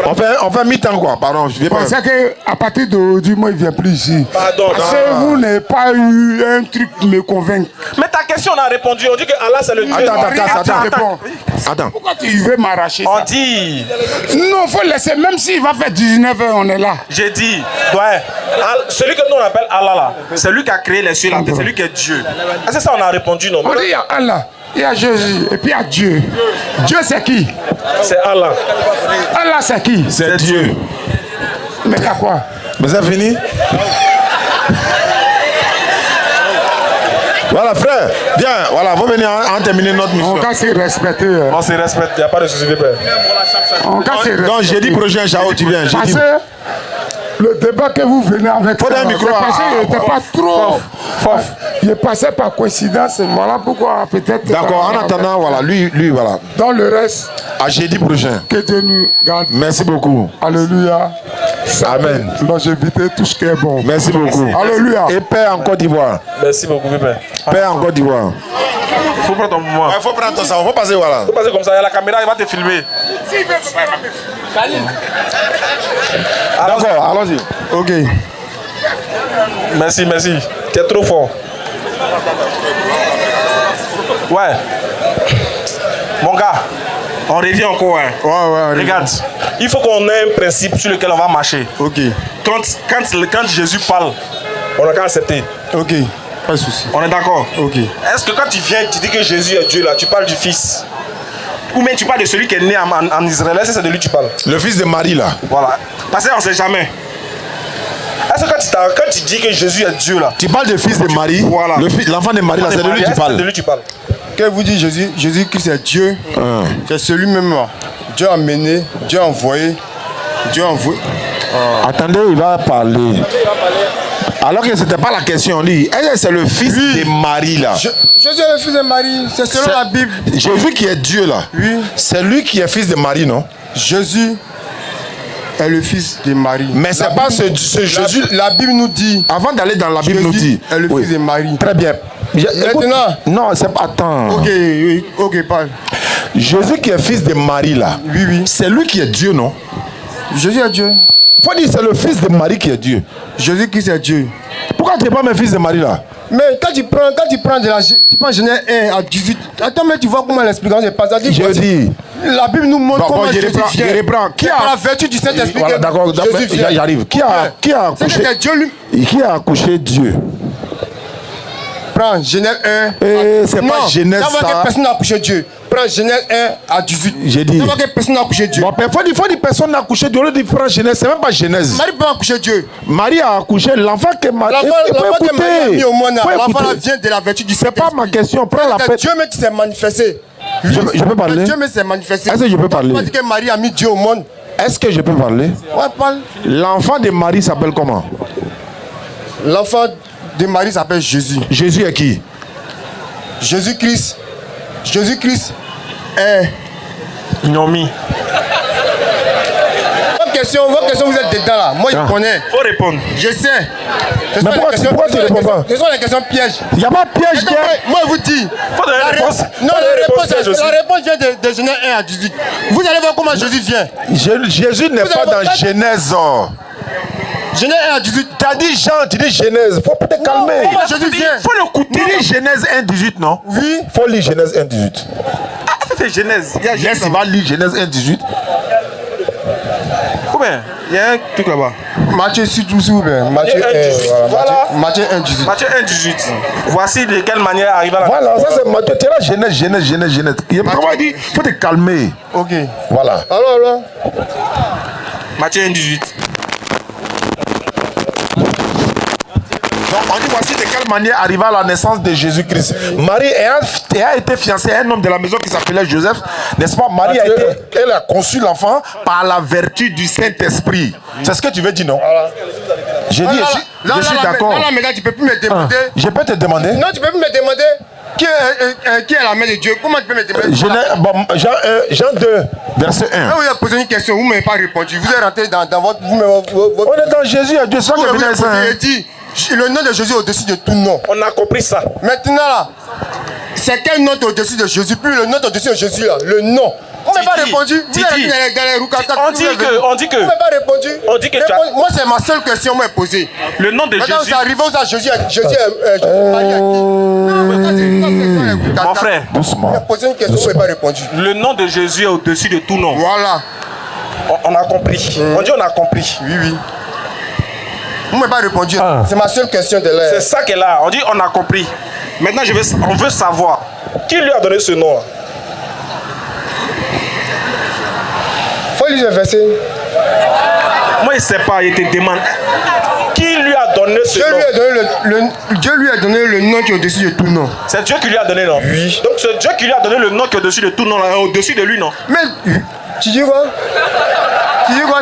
On fait mi-temps quoi, pardon, je viens pas. C'est qu'à partir d'aujourd'hui, moi, il ne vient plus ici. Pardon, Parce que vous n'avez pas eu un truc qui me convainc. Mais ta question, on a répondu. On dit que Allah, c'est le Dieu. Attends. Pourquoi tu veux m'arracher On ça? dit. Non, il faut laisser. Même s'il va faire 19h, on est là. J'ai dit. Ouais. Celui que nous on appelle Allah là, c'est lui qui a créé les cieux et la terre. C'est lui qui est Dieu. Ah, c'est ça, on a répondu non. On dit il y a Allah, il y a Jésus, et puis il y a Dieu. Dieu, c'est qui? C'est Allah. Allah, c'est qui? C'est Dieu. Mais il y a quoi? Mais c'est fini? Voilà, frère, viens, voilà, vous venez en terminer notre mission. On va se respecter. On se respecte, il n'y a pas de souci, père. On va se respecter. Donc, jeudi prochain, Chao, tu viens. Parce Jeudi. que le débat que vous venez avec Faut un micro, parce qu'il n'était pas trop. Fof. Il est passé par coïncidence, voilà pourquoi peut-être. D'accord, en attendant, voilà, lui, voilà. Dans le reste, À jeudi prochain. que Dieu nous garde. Merci beaucoup. Alléluia. Amen. Longévité, tout ce qui est bon. Merci beaucoup. Alléluia. Et paix en Côte d'Ivoire. Merci beaucoup, père. Paix en Côte d'Ivoire. Faut prendre ton moment. Il faut prendre ton sang, faut passer, voilà. Faut passer comme ça, il y a la caméra, il va te filmer. D'accord, allons-y. Ok. Merci, merci. Tu es trop fort. Ouais. Mon gars, on revient encore. Hein. Ouais, Regarde, il faut qu'on ait un principe sur lequel on va marcher. Ok, Quand Jésus parle, on n'a qu'à accepter. ok, pas de souci. On est d'accord? Ok. Est-ce que quand tu viens, tu dis que Jésus est Dieu là, tu parles du Fils? Ou bien tu parles de celui qui est né en Israël, c'est de lui que tu parles. Le fils de Marie là. Voilà. Parce qu'on ne sait jamais. Est-ce que quand tu dis que Jésus est Dieu là, tu parles du fils de Marie, voilà. L'enfant de Marie là, c'est de lui que tu parles. C'est de lui que tu parles. Quand vous dites Jésus-Christ est Dieu, c'est celui-même là. Dieu a mené, Dieu a envoyé, Dieu a envoyé. Attendez, il va parler. Alors que ce n'était pas la question, on dit, est-ce que c'est le fils de Marie là? Jésus est le fils de Marie, c'est selon la Bible. Jésus qui est Dieu là, oui. C'est lui qui est fils de Marie, non? Jésus est le fils de Marie. Mais c'est pas ce Jésus. La Bible nous dit. Avant d'aller dans la Bible, Jésus nous dit. est le fils de Marie. Très bien. Maintenant. Non, c'est pas. Attends. Ok, parle. Jésus qui est fils de Marie là. Oui. C'est lui qui est Dieu, non? Jésus est Dieu. Faut dire c'est le fils de Marie qui est Dieu. Jésus qui est Dieu. Pourquoi tu n'es pas mes fils de Marie là? Mais quand tu prends Genèse 1 à 18, attends, mais tu vois comment l'explication se passe. Je dis. La Bible nous montre comment Jésus vient. Je reprends. Qui a la vertu du Saint-Esprit? Voilà, d'accord, j'arrive. Qui a accouché? Qui a accouché Dieu? Prends Genèse 1. C'est pas Genèse ça. Que personne n'a accouché Dieu. Prends Genèse 1 à 18. J'ai dit. Que personne n'a accouché Dieu. Bon, il faut dire personne n'a accouché Dieu. On dit prends Genèse. C'est même pas Genèse. Marie peut accoucher Dieu. Marie a accouché l'enfant que Marie. L'enfant que Marie a mis au monde. L'enfant vient de la vertu du Saint-Esprit. C'est pas ma question. Prends la paix. Dieu même qui s'est manifesté. Je peux parler? Dieu même s'est manifesté. Est-ce que je peux parler? Tu dis que Marie a mis Dieu au monde. Est-ce que je peux parler? Ouais, parle. L'enfant de Marie s'appelle comment? L'enfant de Marie s'appelle Jésus. Jésus est qui? Jésus-Christ. Jésus-Christ est. Nomi. Votre question, vous êtes dedans là. Moi, je connais. Faut répondre. Je sais. Mais pourquoi tu ne réponds pas? Ce sont les questions pièges. Il n'y a pas de piège. Moi, je vous dis. Faut donner la réponse. Non, la réponse vient de Genèse 1 à 18. Vous allez voir comment Jésus vient. Jésus n'est pas dans Genèse. Genèse 1 à 18. Tu as dit Jean, tu dis Genèse. Faut te calmer. Comment Jésus vient? Faut l'écouter. Tu dis Genèse 1, 18, non? Oui. Faut lire Genèse 1, 18. Ah, ça c'est Genèse. Il va lire Genèse 1, 18. Combien? Il y a un truc là-bas. Matthieu, s'il vous plaît. Matthieu 1, 18. Voilà. Matthieu 1, 18. Matthieu 1, 18. Voici de quelle manière arrive à la. Voilà, ça c'est Matthieu. Tu as Genèse. Il dit, faut te calmer. Ok. Voilà. Alors. Matthieu 1, 18. Donc on dit voici de quelle manière arriva la naissance de Jésus-Christ. Marie a été fiancée à un homme de la maison qui s'appelait Joseph, n'est-ce pas? Marie elle a conçu l'enfant par la vertu du Saint-Esprit. C'est ce que tu veux dire, non? J'ai dit, je suis d'accord. Là, maintenant, tu peux plus me demander. Je peux te demander? Non, tu peux plus me demander qui est la mère de Dieu. Comment tu peux me demander? Jean 2, verset 1. Quand vous avez posé une question, vous ne m'avez pas répondu. Vous êtes rentré dans votre. On est dans Jésus, Dieu sans que vous avez dit. Le nom de Jésus est au-dessus de tout nom. On a compris ça. Maintenant là, c'est quel nom est au-dessus de Jésus? Puis le nom est au-dessus de Jésus là. Le nom. On ne m'a pas répondu. On dit que. On ne m'a pas répondu. On dit que tu as. Moi, c'est ma seule question m'a posée. Le nom de Jésus. Maintenant, c'est arrivé où ça? Jésus est marié à qui? Mon frère. Doucement. Il a posé une question, vous n'avez pas répondu. Le nom de Jésus est au-dessus de tout nom. Voilà. On a compris. On dit on a compris. Oui. Vous ne m'avez pas répondu. C'est ma seule question de l'air. C'est ça qu'elle a. On dit on a compris. Maintenant, on veut savoir qui lui a donné ce nom. Faut lire le verset. Moi, il ne sait pas. Il te demande qui lui a donné ce nom. Dieu lui a donné le nom qui est au-dessus de tout nom. C'est Dieu qui lui a donné, non? Oui. Donc c'est Dieu qui lui a donné le nom qui est au-dessus de tout nom, au-dessus de lui, non? Mais tu dis quoi? Tu dis quoi?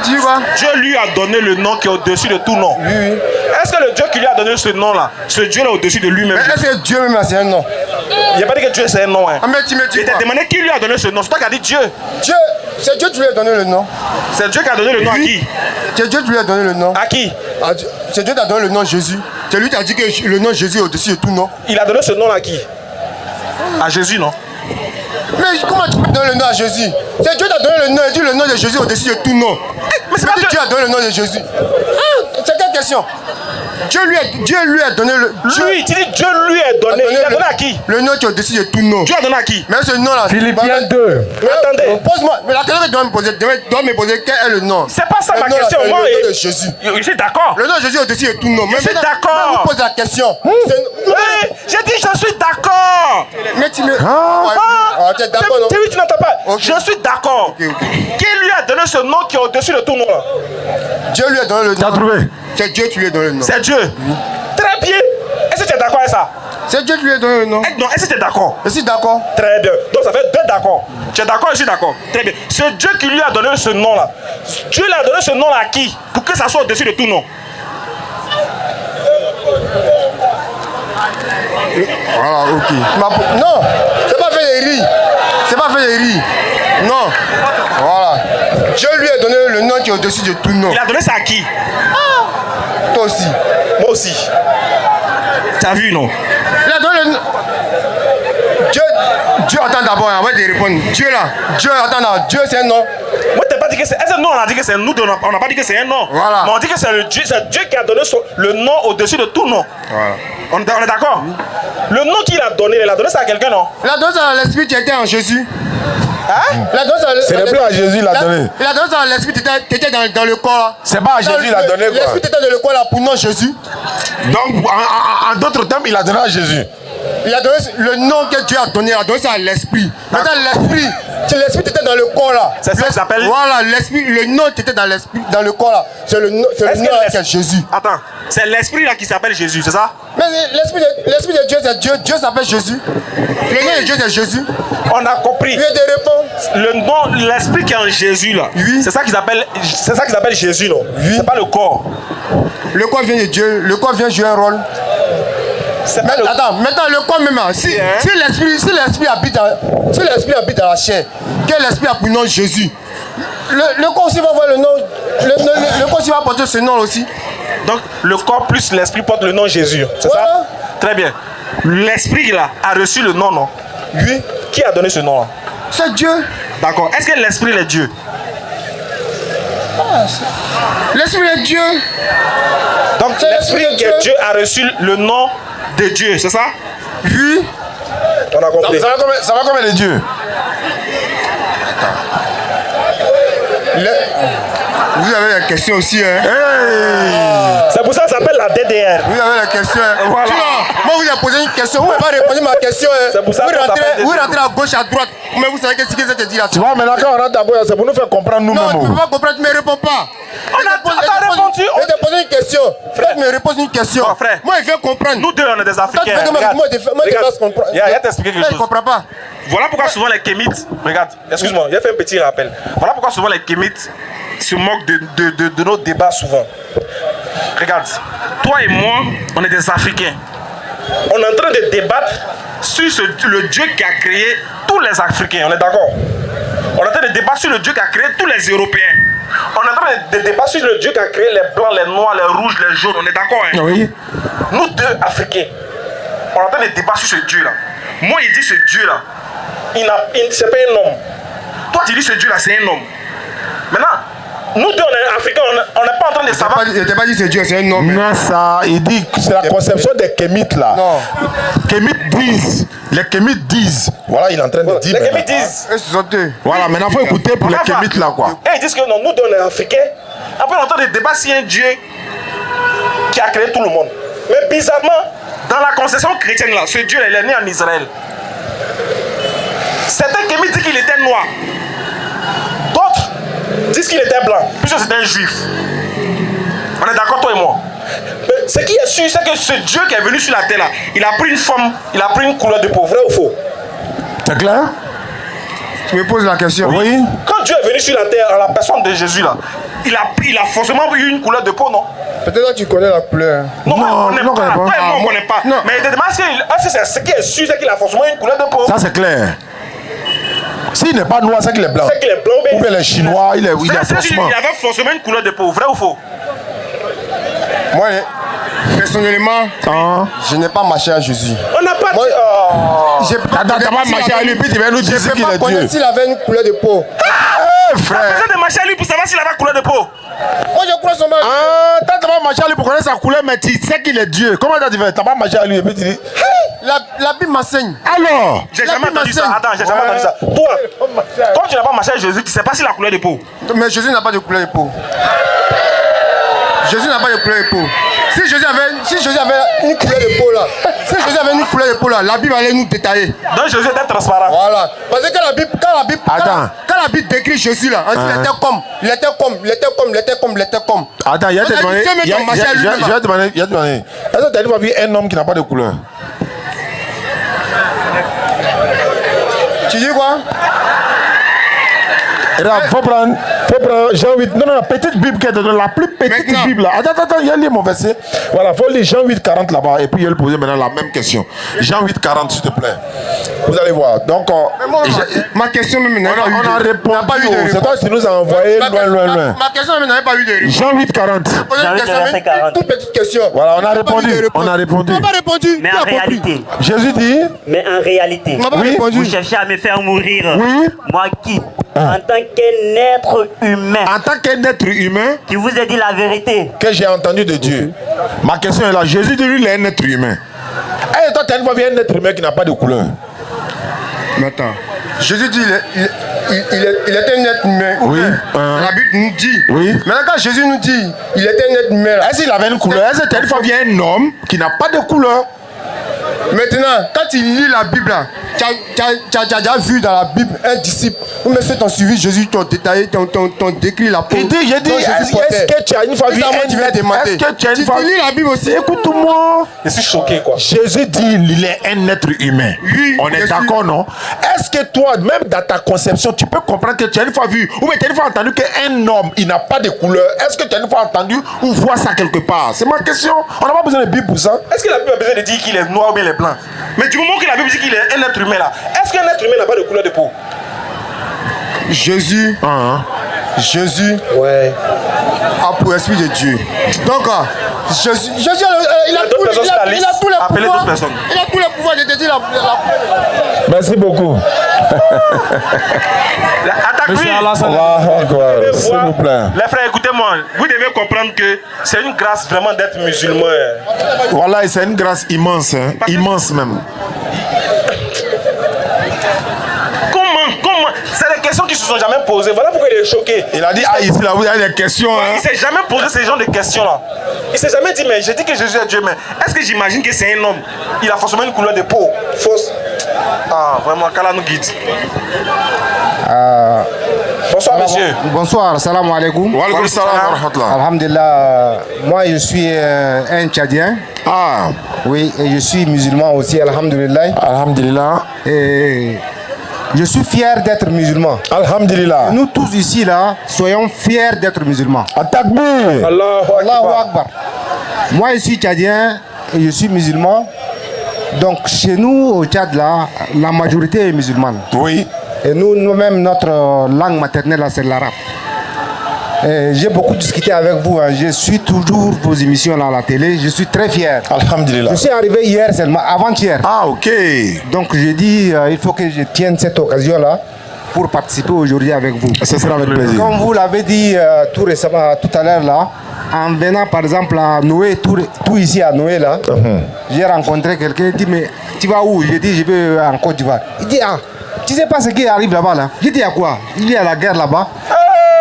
Dieu lui a donné le nom qui est au-dessus de tout nom. Oui. Est-ce que le Dieu qui lui a donné ce nom-là, ce Dieu-là au-dessus de lui-même? Mais est-ce que Dieu même c'est un nom? Il n'y a pas dit que Dieu c'est un nom. Hein. Ah, mais tu me dis il t'a demandé qui lui a donné ce nom. C'est toi qui as dit Dieu. C'est Dieu qui lui a donné le nom. C'est Dieu qui a donné le nom à qui? C'est Dieu qui lui a donné le nom. À qui? C'est Dieu qui a donné le nom Jésus. C'est lui qui a dit que le nom Jésus est au-dessus de tout nom. Il a donné ce nom à qui? À Jésus, non? Mais comment tu peux donner le nom à Jésus? C'est Dieu qui a donné le nom et dit le nom de Jésus au-dessus de tout nom. Mais c'est pas Dieu a donné le nom de Jésus. C'est quelle question? Dieu lui a donné le. Lui, tu dis Dieu lui a donné. Il a donné à qui? Le nom qui est au-dessus de tout nom. Dieu a donné à qui? Mais ce nom-là. Philippiens 2. Mais attendez. Pose-moi. Mais la question que tu dois me poser, quel est le nom? C'est pas ça ma question. Moi, Le nom de Jésus. Je suis d'accord. Le nom de Jésus est au-dessus de tout nom. Je suis d'accord. Je vous pose la question. J'ai dit je suis d'accord. Mais tu me. Voilà. Ah, tu es d'accord, non? Tu n'entends pas. Okay. Je suis d'accord. Ok. Qui lui a donné ce nom qui est au-dessus de tout nom là? Dieu lui a donné le nom. Tu as trouvé? C'est Dieu qui lui a donné le nom. C'est Dieu. Très bien. Est-ce que tu es d'accord avec ça? C'est Dieu qui lui a donné le nom. Non, est-ce que tu es d'accord? Je suis d'accord. Très bien. Donc ça fait 2 d'accord. Tu es d'accord, je suis d'accord. Très bien. C'est Dieu qui lui a donné ce nom-là. Dieu lui a donné ce nom-là à qui? Pour que ça soit au-dessus de tout nom. Voilà, ok. Non, c'est pas fait des riz. C'est pas fait des riz. Non. Voilà. Dieu lui a donné le nom qui est au-dessus de tout nom. Il a donné ça à qui? Toi aussi. Moi aussi. Tu as vu, non? Il a donné le nom. Dieu attend d'abord, on va te répondre. Dieu là, Dieu attend d'abord. Dieu c'est un nom. Moi, t'as pas dit que c'est. Est-ce que nous, on a dit que c'est nous, on n'a pas dit que c'est un nom. Voilà. Mais on dit que c'est Dieu qui a donné le nom au-dessus de tout nom. Voilà. On est d'accord? Le nom qu'il a donné, il a donné ça à quelqu'un, non? Il a donné ça à l'esprit qui était en Jésus. Hein? Il a donné ça à Ce n'est plus à Jésus, il a donné. Il a donné ça à l'esprit qui était dans le corps là. C'est pas à Jésus, il a donné quoi. L'esprit était dans le corps là pour non Jésus. Donc, en d'autres termes, il a donné à Jésus. Il a donné le nom que Dieu a donné, il a donné ça à l'esprit. Maintenant l'esprit, c'est l'esprit qui était dans le corps là. C'est ça qui s'appelle. Voilà, l'esprit, le nom qui était dans l'esprit, dans le corps là. C'est le nom qui est Jésus. Attends, c'est l'esprit là qui s'appelle Jésus, c'est ça? Mais l'esprit de Dieu, c'est Dieu. Dieu s'appelle Jésus. Le nom de Dieu, c'est Jésus. On a compris. Il te répond. Le nom, l'esprit qui est en Jésus là. Oui. C'est ça qu'ils appellent Jésus, non? Oui. C'est pas le corps. Le corps vient de Dieu. Le corps vient jouer un rôle. Mais, attends, maintenant le corps même, si l'esprit habite dans la chair, quel esprit a pour nom Jésus? Le corps aussi va avoir le nom, le corps aussi va porter ce nom aussi. Donc le corps plus l'esprit porte le nom Jésus, c'est Voilà. ça? Très bien. L'esprit là a reçu le nom, non? Oui. Qui a donné ce nom là? C'est Dieu. D'accord. Est-ce que l'esprit est Dieu? L'esprit est Dieu. Donc C'est l'esprit l'esprit de qui est Dieu a reçu le nom de Dieu, c'est ça? Oui. On a compris. Ça va combien de Dieu? Vous avez la question aussi, hein? C'est pour ça que ça s'appelle la DDR. Vous avez la question, hein? Voilà. Moi, vous avez posé une question, vous n'avez pas répondu à ma question, hein? C'est pour ça que ça s'appelle vous rentrez à gauche, à droite. Mais vous savez qu'est-ce que je te dis là? Tu vois, maintenant, quand on rentre à gauche, c'est pour nous faire comprendre Non, tu ne nous-mêmes. peux pas comprendre, tu ne me réponds pas. On a répondu. Je te pose une question. Frère, tu me reposes une question. Oh, frère. Moi, il fait comprendre. Nous deux, on est des Africains. Toi, tu fais que moi, je te comprendre. Il y a t'expliquer quelque Je ne chose. comprends pas. Voilà pourquoi souvent les Kémites, regarde, excuse-moi, il a fait un petit rappel. Voilà pourquoi souvent les Kémites se moquent de nos débats souvent. Regarde, toi et moi, on est des Africains. On est en train de débattre sur le Dieu qui a créé tous les Africains, on est d'accord? On est en train de débattre sur le Dieu qui a créé tous les Européens. On est en train de débattre sur le Dieu qui a créé les blancs, les noirs, les rouges, les jaunes, on est d'accord, hein? Oui. Nous deux Africains, on est en train de débattre sur ce Dieu-là. Moi, il dit ce Dieu-là, c'est pas un homme. Toi, tu dis ce Dieu-là, c'est un homme. Maintenant, nous deux, on est Africains, on n'est pas en train de savoir. Je t'ai pas dit que c'est Dieu, c'est un homme. Non, ça, il dit que c'est la conception des Kémites là. Non. Kémites disent. Les Kémites disent. Voilà, il est en train de dire. Les maintenant. Kémites disent. Eux, ce sont eux. Voilà, maintenant, il faut écouter pour les Kémites là, quoi. Et ils disent que non, nous deux, on est Africains. Après, on est en train de débattre sur un Dieu qui a créé tout le monde. Mais bizarrement, dans la conception chrétienne là, ce Dieu, il est né en Israël. Certains Kémites disent qu'il était noir. D'autres disent qu'il était blanc, puisque c'était un juif. On est d'accord, toi et moi? Mais ce qui est sûr, c'est que ce Dieu qui est venu sur la terre là, il a pris une forme, il a pris une couleur de peau, vrai ou faux? C'est clair? Tu me poses la question. Oui. Quand Dieu est venu sur la terre, en la personne de Jésus là, il a forcément eu une couleur de peau, non? Peut-être que tu connais la couleur. Non, Non, on ne non, connaît pas. on Toi et moi, on moi- ne connaît pas. non. Mais il te demande est-ce que c'est ce qui est sûr, c'est qu'il a forcément une couleur de peau. Ça, c'est clair. S'il n'est pas noir, c'est qu'il est blanc. C'est qu'il est blanc, mais Ou bien les Chinois, il a c'est forcément. qu'il avait forcément une couleur de peau, vrai ou faux? Moi, personnellement, je n'ai pas marché à Jésus. On n'a pas Moi, dit. Oh. T'as pas marché à lui, puis tu vas nous dire Je ne qu'il peux pas est Dieu. connaître s'il avait une couleur de peau. Eh, T'as frère. besoin de marcher à lui pour savoir s'il avait couleur de peau. Moi, je crois seulement. Ah, t'as pas marché à lui pour connaître sa couleur, mais tu sais qu'il est Dieu. Comment t'as dit? T'as pas marché à lui et puis tu dis. La Bible m'enseigne. Alors. J'ai La jamais Bible entendu ça. m'enseigne. Attends, j'ai jamais entendu ça. Toi, comme tu n'as pas marché à Jésus, tu sais pas s'il a couleur de peau. Mais Jésus n'a pas de couleur de peau. Jésus n'a pas de couleur de peau. Si Jésus avait une couleur de peau là, la Bible allait nous détailler. Donc Jésus était transparent. Voilà. Parce que quand la Bible décrit Jésus là, on dit il était comme. Attends, il y a te demander. Je vais te demander. Est-ce que tu as déjà vu un homme qui n'a pas de couleur? Tu dis quoi? Il faut prendre Jean 8. Non, la petite Bible qui est dedans, la plus petite Bible là. Attends, il y a lu mon verset. Voilà, il faut lire Jean 8, 40 là-bas. Et puis il va lui poser maintenant la même question. Jean 8, 40, s'il te plaît. Vous allez voir. Donc, ma question même n'a on a répondu. C'est toi qui nous a envoyé loin. Ma question même n'avait pas eu de réponse. Jean 8, 40. Toute petite question. Voilà, on a répondu. On n'a pas répondu. Mais en réalité. Jésus dit. Mais en réalité. Vous cherchez à me faire mourir. Oui. Moi qui, en tant qu'un être humain. En tant qu'un être humain. Qui vous a dit la vérité. Que j'ai entendu de Dieu. Ma question est là. Jésus dit lui, il est un être humain. Et toi, tu as une fois vu un être humain qui n'a pas de couleur. Mais attends. Jésus dit il était un être humain. Oui. La Bible nous dit. Oui. Maintenant, quand Jésus nous dit il était un être humain. Est-ce qu'il avait une couleur? Est-ce que tu as une fois vu un homme qui n'a pas de couleur? Maintenant, quand tu lis la Bible, tu as déjà vu dans la Bible un disciple ou même ceux qui ont suivi Jésus, t'ont détaillé, t'ont décrit la peau. J'ai dit, est-ce que tu as une fois vu un tu vas demander. Est-ce que tu as une fois lis la Bible aussi? Écoute-moi. Je suis choqué quoi. Jésus dit il est un être humain. Oui, on est d'accord, non? Est-ce que toi, même dans ta conception, tu peux comprendre que tu as une fois vu ou tu as une fois entendu qu'un homme, il n'a pas de couleur? Est-ce que tu as une fois entendu ou vois ça quelque part? C'est ma question. On n'a pas besoin de Bible pour ça. Est-ce que la Bible a besoin de dire qu'il est noir ou bien il est blanc? Mais du moment que la Bible dit qu'il est un être humain là, est-ce qu'un être humain n'a pas de couleur de peau? Jésus, Jésus a pour esprit de Dieu. Donc, Jésus il a tous les pouvoirs. Il a tous les pouvoirs de te dire la. Merci beaucoup. Attaque-lui. S'il vous plaît. Les frères, écoutez-moi, vous devez comprendre que c'est une grâce vraiment d'être musulman. Voilà, c'est une grâce immense, immense même. Comment? C'est des questions qui ne se sont jamais posées. Voilà pourquoi il est choqué. Il a dit, ici, là, vous avez des questions. Il ne s'est jamais posé ce genre de questions-là. Il ne s'est jamais dit, mais j'ai dit que Jésus est Dieu, mais est-ce que j'imagine que c'est un homme? Il a forcément une couleur de peau fausse. Ah, vraiment, qu'Allah nous guide. Bonsoir, monsieur. Bonsoir, salam alaikum. Wa alaikum salam wa rahmatullah. Alhamdulillah, moi je suis un Tchadien. Ah. Oui, et je suis musulman aussi, alhamdulillah. Alhamdulillah. Et je suis fier d'être musulman. Alhamdulillah. Nous tous ici, là, soyons fiers d'être musulmans. Takbir. Allahu Akbar. Moi, je suis Tchadien et je suis musulman. Donc, chez nous, au Tchad, là, la majorité est musulmane. Oui. Et nous-mêmes, notre langue maternelle, c'est l'arabe. J'ai beaucoup discuté avec vous. Je suis toujours vos émissions là, à la télé. Je suis très fier. Alhamdulillah. Je suis arrivé hier seulement, avant-hier. Ah, ok. Donc, j'ai dit, il faut que je tienne cette occasion-là pour participer aujourd'hui avec vous. Ce sera avec plaisir. Comme vous l'avez dit tout récemment, tout à l'heure là, en venant par exemple à Noé, tout ici à Noé là, j'ai rencontré quelqu'un qui dit, mais tu vas où? J'ai dit, je vais en Côte d'Ivoire. Il dit, ah, tu sais pas ce qui arrive là-bas là? J'ai dit, à quoi? Il y a la guerre là-bas.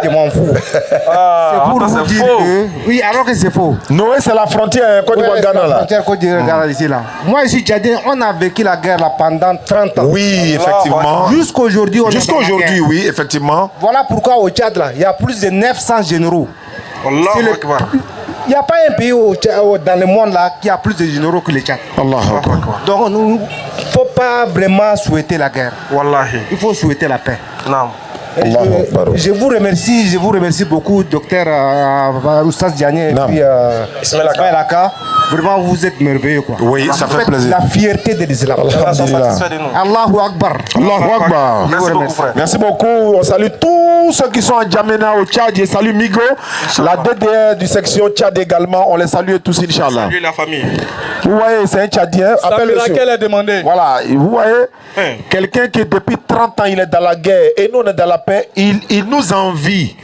Je m'en fous. C'est pour vous dire que... Oui, alors que c'est faux. Noé, c'est la frontière Côte d'Ivoire-Ghana là. La frontière Côte d'Ivoire ici là. Moi, je suis Tchadien, on a vécu la guerre là pendant 30 ans. Oui, effectivement. Jusqu'à aujourd'hui, on Jusqu'à aujourd'hui, oui, effectivement. Voilà pourquoi au Tchad là, il y a plus de 900 généraux. Il n'y a pas un pays dans le monde là qui a plus de généraux que le Tchad. Donc, il ne faut pas vraiment souhaiter la guerre. Wallahi. Il faut souhaiter la paix. Non. Je vous remercie beaucoup, docteur Oustaz Diagne et puis Ismaël Aka. Vraiment, vous êtes merveilleux quoi. Oui, ça fait plaisir. La fierté de l'islam. Allahu Akbar. Allahu Akbar. Merci beaucoup, frère. Merci beaucoup. On salue tous ceux qui sont à Djamena au Tchad. Je salue Migo, la DDR du section Tchad également. On les salue tous, Inch'Allah. Salut la famille. Vous voyez, c'est un Tchadien. Laquelle est demandé. Voilà, vous voyez, quelqu'un qui depuis 30 ans il est dans la guerre et nous on est dans la paix, il nous envie.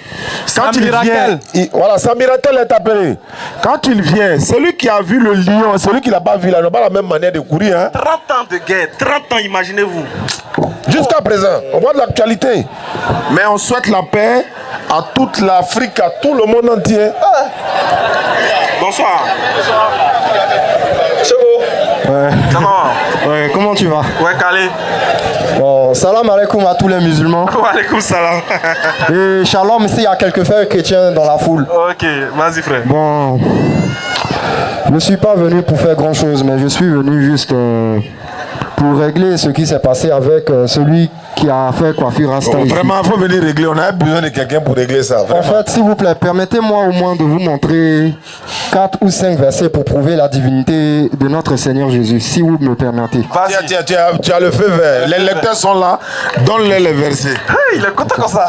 Quand il vient, voilà, Samiratel est appelé. Quand il vient, celui qui a vu le lion, celui qui l'a pas vu, il n'a pas la même manière de courir. Hein. 30 ans de guerre, 30 ans, imaginez-vous. Jusqu'à présent, on voit de l'actualité. Mais on souhaite la paix à toute l'Afrique, à tout le monde entier. Bonsoir. Ouais. Ça va? Ouais, comment tu vas? Ouais, calé. Bon, salam alaikum à tous les musulmans. Wa alaikum salam. Et shalom s'il y a quelques frères chrétiens dans la foule. Ok, vas-y frère. Bon, je ne suis pas venu pour faire grand chose, mais je suis venu juste pour régler ce qui s'est passé avec celui qui a fait coiffure Rasta ici. Vraiment, il faut venir régler. On a besoin de quelqu'un pour régler ça. Vraiment. En fait, s'il vous plaît, permettez-moi au moins de vous montrer 4 ou 5 versets pour prouver la divinité de notre Seigneur Jésus, si vous me permettez. Tu as le feu vert. Les lecteurs sont là. Donne-les les versets. Hey, il est content comme ça.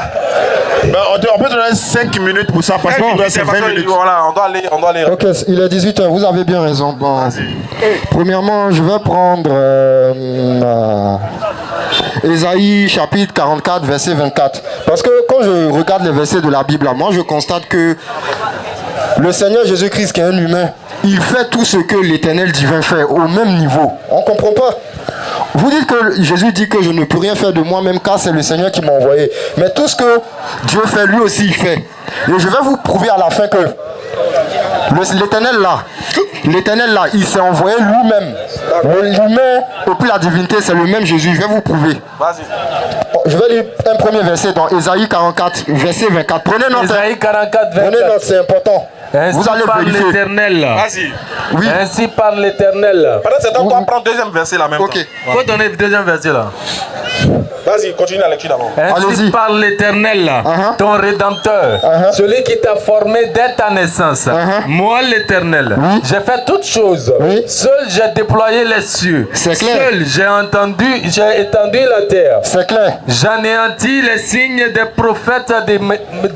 Ben, on peut donner 5 minutes pour ça parce que c'est 20 minutes. Voilà, on doit aller. Ok, il est 18h, vous avez bien raison. Bon, premièrement, je vais prendre Ésaïe chapitre 44, verset 24. Parce que quand je regarde les versets de la Bible, moi je constate que le Seigneur Jésus-Christ, qui est un humain, il fait tout ce que l'Éternel divin fait au même niveau. On ne comprend pas. Vous dites que Jésus dit que je ne peux rien faire de moi-même car c'est le Seigneur qui m'a envoyé. Mais tout ce que Dieu fait, lui aussi il fait. Et je vais vous prouver à la fin que l'Éternel là, il s'est envoyé lui-même. L'humain et puis la divinité, c'est le même Jésus. Je vais vous prouver. Vas-y. Je vais lire un premier verset dans Ésaïe 44, verset 24. Prenez note. Ésaïe 44, 24. Prenez note, c'est important. Ainsi Vous allez parle vérifier. l'Éternel. Vas-y. Oui. Ainsi parle l'Éternel. Pendant ce temps, on va prendre deuxième verset là même. Ok. Faut donner le deuxième verset là. Vas-y, continue la lecture d'abord. Ainsi Allez-y. parle l'Éternel, ton Rédempteur, celui qui t'a formé dès ta naissance. Moi, l'Éternel, j'ai fait toutes choses. Seul j'ai déployé les cieux. C'est clair. Seul j'ai étendu la terre. C'est clair. J'anéantis les signes des prophètes des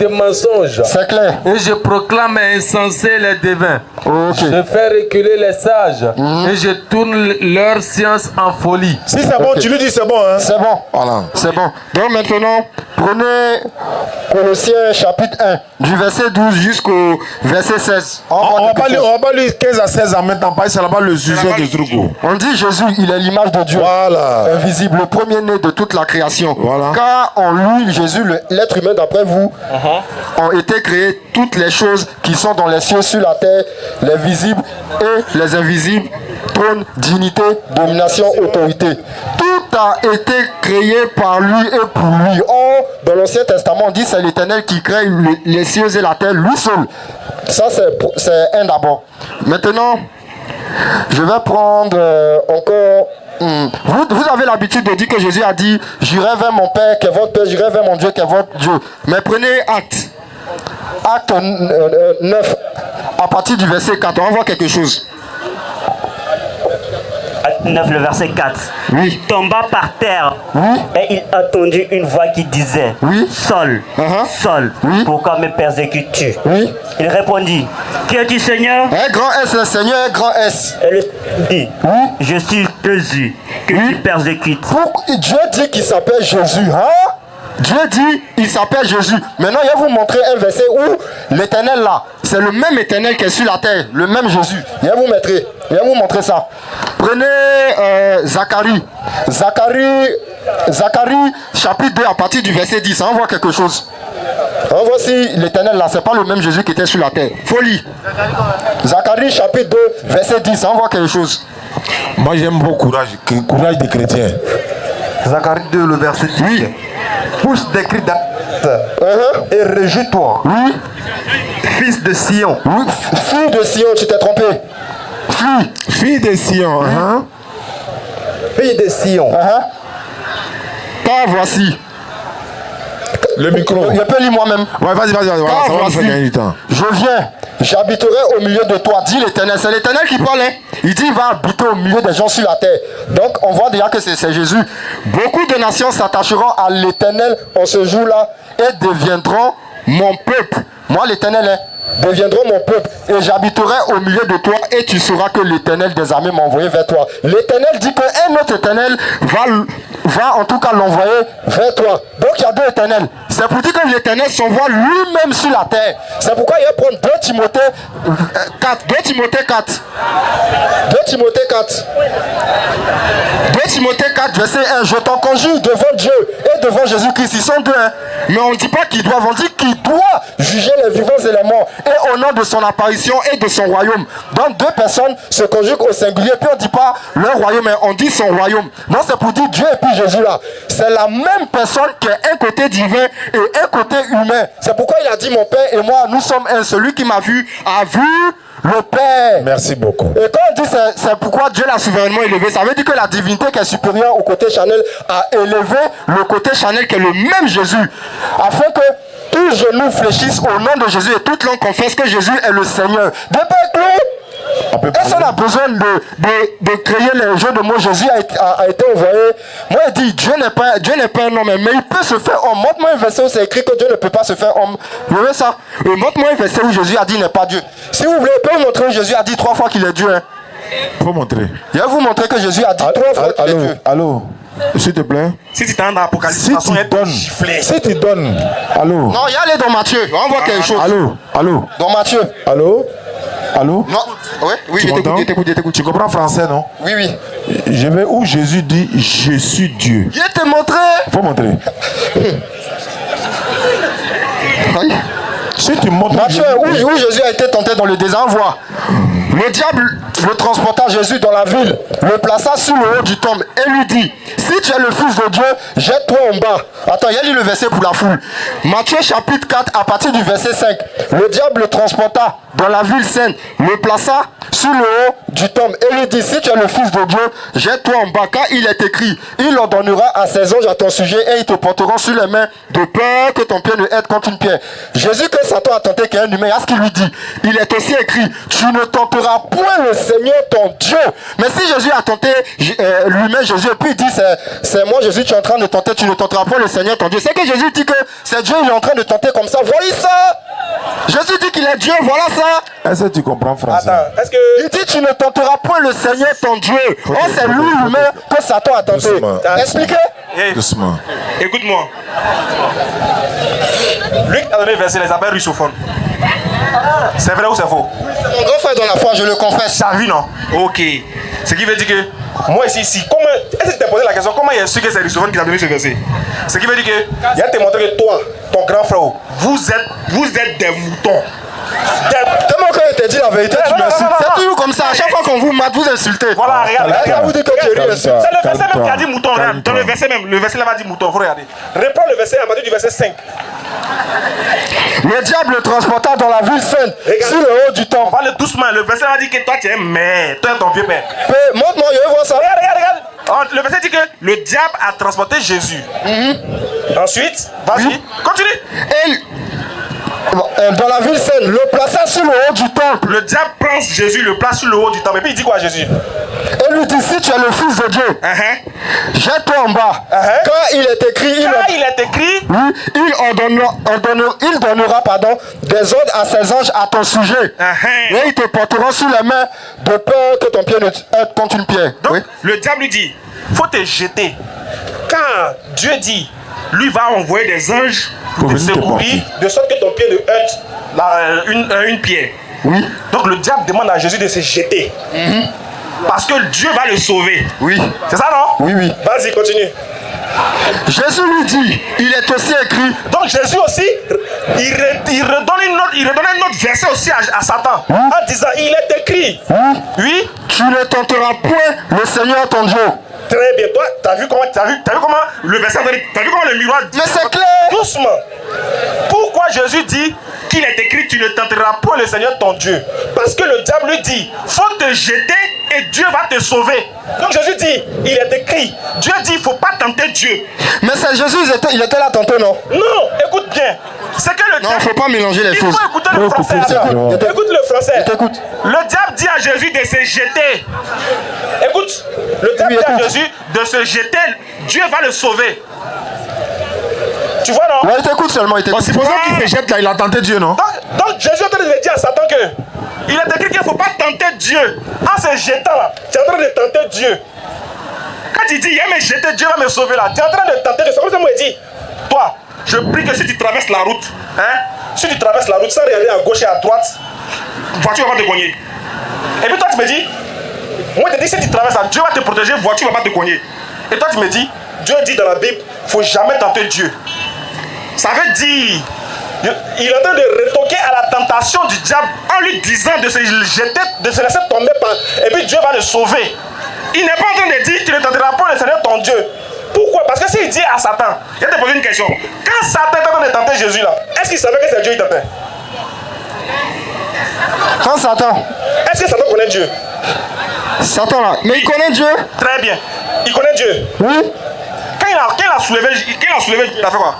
mensonges. C'est clair. Et je proclame insensé les devins. Ok. Je fais reculer les sages. Et je tourne leur science en folie. Si c'est bon, tu lui dis c'est bon. Hein? C'est bon. Voilà. C'est bon. Donc maintenant, prenez Colossiens chapitre 1, du verset 12 jusqu'au verset 16. On va pas lire 15 à 16 en même temps, parce que c'est là-bas le sujet du truc. On dit Jésus, il est l'image de Dieu. Voilà. Invisible, le premier-né de toute la création. Voilà. Car en lui, Jésus, l'être humain d'après vous, ont été créées toutes les choses qui sont dans les cieux, sur la terre, les visibles et les invisibles, trône, dignité, domination, autorité. Tout a été créé par lui et pour lui. Or, dans l'Ancien Testament, on dit c'est l'Éternel qui crée les cieux et la terre, lui seul. Ça, c'est un d'abord. Maintenant, je vais prendre encore... Vous avez l'habitude de dire que Jésus a dit « J'irai vers mon Père qui est votre Père, j'irai vers mon Dieu qui est votre Dieu ». Mais prenez Acte. Acte 9, à partir du verset 4, on voit quelque chose. Acte 9, le verset 4. Oui. Tomba par terre. Oui. Et il entendit une voix qui disait Oui. Saul, Saul, Oui. pourquoi me persécutes-tu? Oui. Il répondit Qui es-tu, Seigneur? Un grand S, le Seigneur, un grand S. Et le dit Oui. Je suis Jésus que tu persécutes. Dieu dit qu'il s'appelle Jésus. Hein? Dieu dit il s'appelle Jésus. Maintenant, je vais vous montrer un verset où l'Éternel là, c'est le même Éternel qui est sur la terre, le même Jésus. Je vais vous montrer ça. Prenez Zacharie. Zacharie, chapitre 2, à partir du verset 10. On voit quelque chose. On voit si l'Éternel là, c'est pas le même Jésus qui était sur la terre. Folie. Zacharie, chapitre 2, verset 10. On voit quelque chose. Moi j'aime beaucoup courage des chrétiens. Zacharie 2, le verset 10. Oui. Pousse des cris et réjouis-toi. Oui. Fils de Sion. Oui. Fille de Sion, tu t'es trompé. Fille de Sion. Fille de Sion. Car voici. Le micro. Je peux lire moi-même. Ouais, vas-y. Voilà, ça va nous faire gagner du temps. Je viens, j'habiterai au milieu de toi, dit l'Éternel. C'est l'Éternel qui parle. Hein? Il dit il va habiter au milieu des gens sur la terre. Donc on voit déjà que c'est Jésus. Beaucoup de nations s'attacheront à l'Éternel en ce jour-là et deviendront mon peuple. Moi l'Éternel deviendront mon peuple et j'habiterai au milieu de toi et tu sauras que l'Éternel des armées m'a envoyé vers toi. L'Éternel dit qu'un autre Éternel va en tout cas l'envoyer vers toi. Donc il y a deux éternels. C'est pour dire que l'Éternel s'envoie lui-même sur la terre. C'est pourquoi il va prendre 2 Timothée 4. 2 Timothée 4. 2 Timothée 4. 2 Timothée 4, verset 1. Je t'en conjure devant Dieu et devant Jésus-Christ. Ils sont deux, hein. Mais on ne dit pas qu'ils doivent, on dit qu'ils doivent juger les vivants et les morts. Et au nom de son apparition et de son royaume. Donc 2 personnes se conjuguent au singulier. Puis on ne dit pas leur royaume, mais on dit son royaume. Donc c'est pour dire Dieu et puis Jésus là. C'est la même personne qui est un côté divin et un côté humain. C'est pourquoi il a dit mon Père et moi, nous sommes un. Celui qui m'a vu a vu le Père. Merci beaucoup. Et quand on dit c'est pourquoi Dieu l'a souverainement élevé, ça veut dire que la divinité qui est supérieure au côté charnel a élevé le côté charnel qui est le même Jésus. Afin que tous genoux fléchissent au nom de Jésus et toute langue confesse que Jésus est le Seigneur. Est-ce qu'on a besoin de créer les jeux de mots? Jésus a été envoyé. Moi, il dit Dieu n'est pas un homme, mais il peut se faire homme. Montre-moi un verset où c'est écrit que Dieu ne peut pas se faire homme. Vous voyez ça? Montre-moi un verset où Jésus a dit il n'est pas Dieu. Si vous voulez, peut montrer où Jésus a dit 3 fois qu'il est Dieu. Hein. Faut montrer. Je vais vous montrer que Jésus a dit 3 fois qu'il est Dieu. Allô, s'il te plaît. Si tu t'en dans l'Apocalypse, Si tu donnes. Allô. Non, il y a aller dans Matthieu. On voit quelque chose. Allô. Dans Matthieu. Allô. Non. Oui, je t'écoute. Tu comprends français, non? Oui. Je vais où Jésus dit je suis Dieu. Je vais te montrer. Faut montrer. Oui. Si tu montres Matthieu, où Jésus a été tenté dans le désert, on voit. Le diable le transporta Jésus dans la ville, le plaça sur le haut du tombe et lui dit: si tu es le fils de Dieu, jette-toi en bas. Attends, il y a lu le verset pour la foule. Matthieu chapitre 4 à partir du verset 5. Le diable le transporta dans la ville sainte, le plaça sur le haut du tombe et lui dit: si tu es le fils de Dieu, jette-toi en bas, car il est écrit: il ordonnera à ses anges à ton sujet et ils te porteront sur les mains de peur que ton pied ne heurte contre une pierre. Jésus que Satan a tenté, qui est un humain, à ce qu'il lui dit, il est aussi écrit: tu ne tenteras point le Seigneur ton Dieu. Mais si Jésus a tenté lui-même Jésus, et puis il dit c'est moi Jésus, tu es en train de tenter, tu ne tenteras point le Seigneur ton Dieu. C'est que Jésus dit que c'est Dieu, il est en train de tenter comme ça. Voyez ça. Jésus dit qu'il est Dieu, voilà ça. Est-ce que tu comprends français? Attends, est-ce que... Il dit tu ne tenteras point le Seigneur ton Dieu. Oh, c'est lui-même que Satan a tenté. Expliquez. Doucement. Écoute-moi. Luc a donné le verset, les appelle russophones. C'est vrai ou c'est faux? Mon grand frère dans la foi, je le confesse. Ça a vu, non? Ok. Ce qui veut dire que moi ici, comment... Est-ce que tu t'es posé la question, comment il y a su que c'est russophone qui t'a donné ce verset? Ce qui veut dire que il a te montré que toi, ton grand frère, vous êtes des moutons. Tellement que tu as dit la vérité, tu m'insultes. C'est toujours comme ça, à chaque fois qu'on vous mate, vous insultez. Voilà, regarde. Ça vous dit que Thierry insulte. C'est le verset même qui a dit mouton, regarde. Dans le verset même, le verset là-bas dit mouton, faut regarder. Reprends le verset à partir du verset 5. Le diable le transporta dans la ville sainte, sur le haut du temple. On va le doucement, le verset là dit que toi tu es mère, toi ton vieux père. Montre-moi, je veux voir ça. Regarde. Le verset dit que le diable a transporté Jésus. Ensuite, vas-y, continue. Dans la ville sainte, le plaça sur le haut du temple. Le diable prend Jésus, le place sur le haut du temple. Et puis il dit quoi à Jésus? Et lui dit: si tu es le fils de Dieu, jette-toi en bas. Car il est écrit, il donnera des ordres à ses anges à ton sujet. Et ils te porteront sur les mains de peur que ton pied ne heurte contre une pierre. Donc, le diable lui dit: faut te jeter. Car Dieu dit, lui va envoyer des anges pour te secourir, de sorte que ton pied ne heurte une pierre. Oui. Donc le diable demande à Jésus de se jeter. Parce que Dieu va le sauver. Oui. C'est ça, non? Oui. Vas-y, continue. Jésus lui dit, il est aussi écrit. Donc Jésus aussi, il redonne un autre verset aussi à Satan. En disant, il est écrit. Oui. Tu ne tenteras point le Seigneur ton Dieu. Très bien. Toi, t'as vu comment le verset, t'as vu comment le miroir dit? Mais c'est clair. Doucement. Pourquoi Jésus dit qu'il est écrit, tu ne tenteras point le Seigneur ton Dieu? Parce que le diable lui dit, faut te jeter et Dieu va te sauver. Donc Jésus dit, il est écrit. Dieu dit, il ne faut pas tenter Dieu. Mais c'est Jésus, il était là tantôt, non? Non, écoute bien. C'est que le diable... Non, il ne faut pas mélanger les choses. Il faut écouter le français. Écoute le français. Écoute. Le diable dit à Jésus de se jeter. Écoute. Le diable dit à Jésus de se jeter. Dieu va le sauver. Tu vois, non? Ouais, il t'écoute seulement, il t'écoute. Supposons qu'il se jette là, il a tenté Dieu, non? Donc Jésus est en train de dire à Satan que il est écrit qu'il ne faut pas tenter Dieu. En se jetant là, tu es en train de tenter Dieu. Quand il dit, mais j'étais, Dieu va me sauver là, tu es en train de tenter de sauver. Comme ça, moi, il dit, toi, je prie que si tu traverses la route, si tu traverses la route sans regarder à gauche et à droite, voiture va pas te cogner. Et puis toi, tu me dis, moi, je te dis, si tu traverses là, Dieu va te protéger, voiture va pas te cogner. Et toi, tu me dis, Dieu dit dans la Bible, il ne faut jamais tenter Dieu. Ça veut dire, il est en train de retoquer à la tentation du diable en lui disant de se jeter, de se laisser tomber par. Et puis Dieu va le sauver. Il n'est pas en train de dire tu ne tenteras pas le Seigneur ton Dieu. Pourquoi? Parce que s'il dit à Satan, je vais te poser une question. Quand Satan est en train de tenter Jésus là, est-ce qu'il savait que c'est Dieu qui tentait? Quand Satan. Est-ce que Satan connaît Dieu? Satan là. Mais il connaît Dieu. Très bien. Il connaît Dieu. Oui. Quand il a soulevé, il a fait quoi?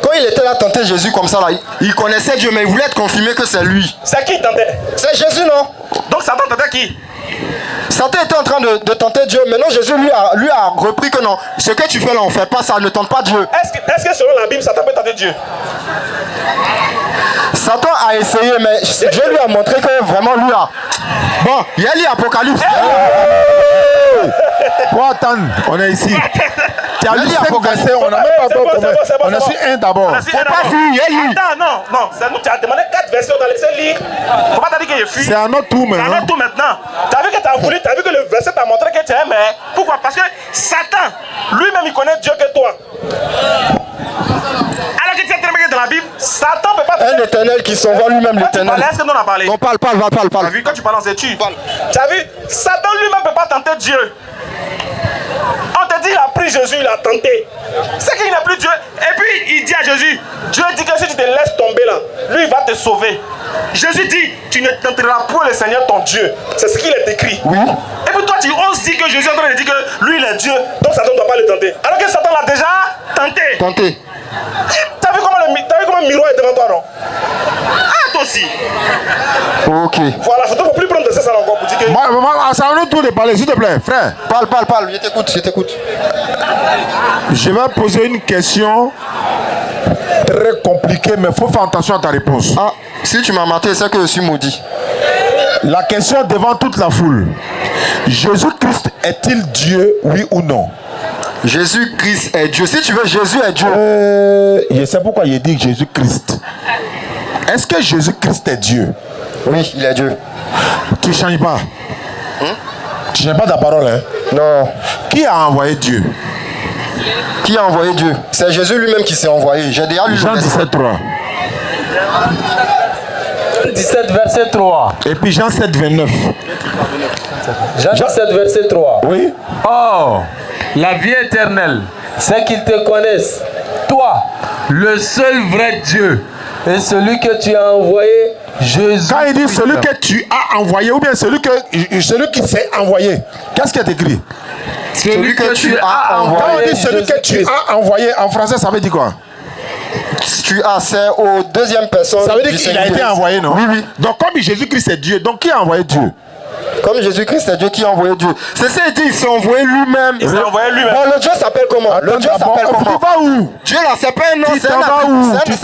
Quand il était là tenter Jésus comme ça là, il connaissait Dieu mais il voulait être confirmé que c'est lui. C'est qui tentait? C'est Jésus non? Donc Satan tentait qui? Satan était en train de tenter Dieu. Maintenant Jésus lui a repris que non, ce que tu fais là on fait pas ça, ne tente pas Dieu. Est-ce que selon la Bible Satan peut tenter Dieu? Satan a essayé mais Dieu lui a montré que vraiment lui a... Bon, il y a lu Apocalypse. Pour attendre, on est ici. Tu as lu 5 versets, on n'a même pas encore. On a su un d'abord. Faut pas fuir, non, c'est nous, tu as demandé 4 versets, on a laissé lire. Faut pas te dire que je fuis. C'est un autre tour maintenant. C'est un autre tour maintenant. Tu as vu que tu as voulu, tu as vu que le verset t'a montré que tu aimais. Pourquoi? Parce que Satan, lui-même, il connaît Dieu que toi. Alors que tu as très bien dans la Bible, Satan ne peut pas. Un éternel qui s'envoie lui-même l'éternel. Est-ce que nous on a parlé? Non, parle. Tu as vu, quand tu parles en tu parles. Tu as vu, Satan lui-même ne peut pas tenter Dieu. On te dit, il a pris Jésus, il a tenté. C'est qu'il n'a plus Dieu. Et puis, il dit à Jésus, Dieu dit que si tu te laisses tomber là, lui, il va te sauver. Jésus dit, tu ne tenteras point le Seigneur ton Dieu. C'est ce qu'il est écrit. Oui. Et puis toi, tu oses dire que Jésus est en train de dire que lui, il est Dieu. Donc Satan ne doit pas le tenter. Alors que Satan l'a déjà tenté. T'as vu comment le miroir est devant toi, non? Ah, toi aussi. Ok. Voilà, il ne faut plus prendre de ça encore pour dire que... C'est un autre tour de parler, s'il te plaît, frère. Parle, je t'écoute. Je vais poser une question très compliquée, mais il faut faire attention à ta réponse. Ah, si tu m'as maté, c'est que je suis maudit. La question devant toute la foule. Jésus-Christ est-il Dieu, oui ou non? Jésus-Christ est Dieu. Si tu veux, Jésus est Dieu. Je sais pourquoi il dit Jésus-Christ. Est-ce que Jésus-Christ est Dieu? Oui, il est Dieu. Tu ne changes pas. Tu ne changes pas ta parole, hein? Non. Qui a envoyé Dieu? Qui a envoyé Dieu? C'est Jésus lui-même qui s'est envoyé. J'ai déjà lu Jean 17, 3. 17, verset 3. Et puis Jean 7, 29. Jean 17, verset 3. Oui. Or, la vie éternelle, c'est qu'ils te connaissent, toi, le seul vrai Dieu, et celui que tu as envoyé, Jésus. Quand il dit celui que tu as envoyé, ou bien celui qui s'est envoyé, qu'est-ce qui est écrit? Celui que tu as envoyé. Quand on dit celui que tu as envoyé, en français, ça veut dire quoi? C'est aux deuxième personne. Ça veut dire qu'il a été envoyé, non? Oui. Donc, comme Jésus-Christ est Dieu, donc qui a envoyé Dieu? Comme Jésus-Christ est Dieu qui a envoyé Dieu. C'est ça, il dit, il s'est envoyé lui-même. Il s'est envoyé lui-même. Bon, le Dieu s'appelle comment? Le Dieu s'appelle comment? Tu vas où? Dieu là, c'est pas un nom, c'est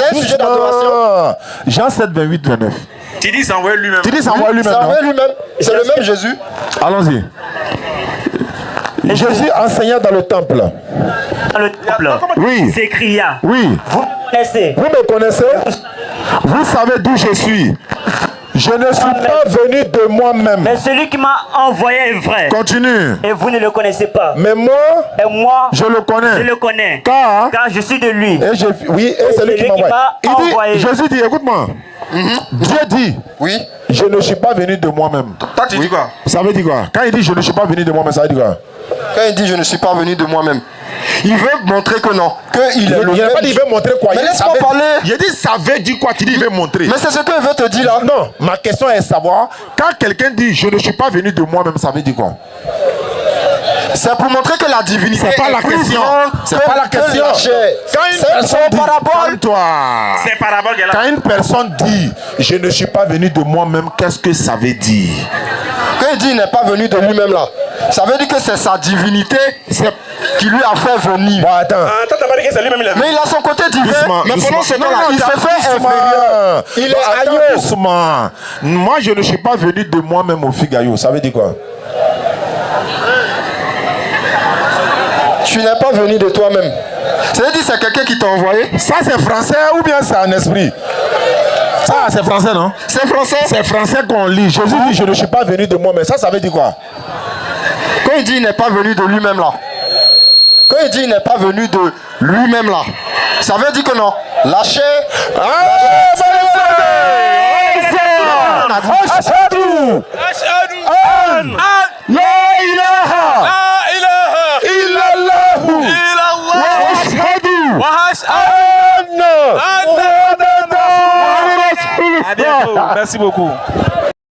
un sujet d'adoration. Jean 7, 28, 29. Tu dis, il s'est envoyé lui-même. Tu dis, il s'est envoyé lui-même. C'est le même Jésus. Allons-y. Jésus enseignant dans le temple. Dans le temple, Oui. s'écria. Oui. Vous me connaissez. Vous me connaissez? Vous savez d'où je suis. Je ne suis pas venu de moi-même. Mais celui qui m'a envoyé est vrai. Continue. Et vous ne le connaissez pas. Mais moi, et moi, je le connais. Je le connais. Car je suis de lui. Et c'est lui qui m'a envoyé. Jésus dit, écoute-moi. Dieu dit, oui, je ne suis pas venu de moi-même. Toi, tu dis quoi? Ça veut dire quoi? Quand il dit je ne suis pas venu de moi-même, ça veut dire quoi? Quand il dit je ne suis pas venu de moi-même, il veut montrer que non. Il n'a pas dit il veut montrer quoi. Mais laisse-moi parler. Il dit ça veut dire quoi qu'il dit il veut montrer. Mais c'est ce qu'il veut te dire là. Non, ma question est de savoir, quand quelqu'un dit je ne suis pas venu de moi-même, ça veut dire quoi? C'est pour montrer que la divinité c'est pas la question. C'est pas la question. Quand une personne dit, calme-toi. C'est parabole qu'elle a. Quand une personne dit je ne suis pas venu de moi-même, qu'est-ce que ça veut dire? Quand il dit il n'est pas venu de lui-même là, ça veut dire que c'est sa divinité qui lui a fait venir. Bon, attends. Attends, t'as pas dit que c'est lui-même il est venu. Mais il a son côté divin. Mais pendant ce temps-là, il se fait inférieur. Il est agneau. Moi, je ne suis pas venu de moi-même au Figayo. Ça veut dire quoi? tu n'es pas venu de toi-même. C'est-à-dire c'est quelqu'un qui t'a envoyé. Ça c'est français ou bien c'est en esprit? Ça c'est français, non? C'est français. C'est français qu'on lit. Jésus dit je ne suis pas venu de moi, mais ça veut dire quoi? Quand il dit il n'est pas venu de lui-même là. Quand il dit il n'est pas venu de lui-même là, ça veut dire que non. La chair. Merci beaucoup.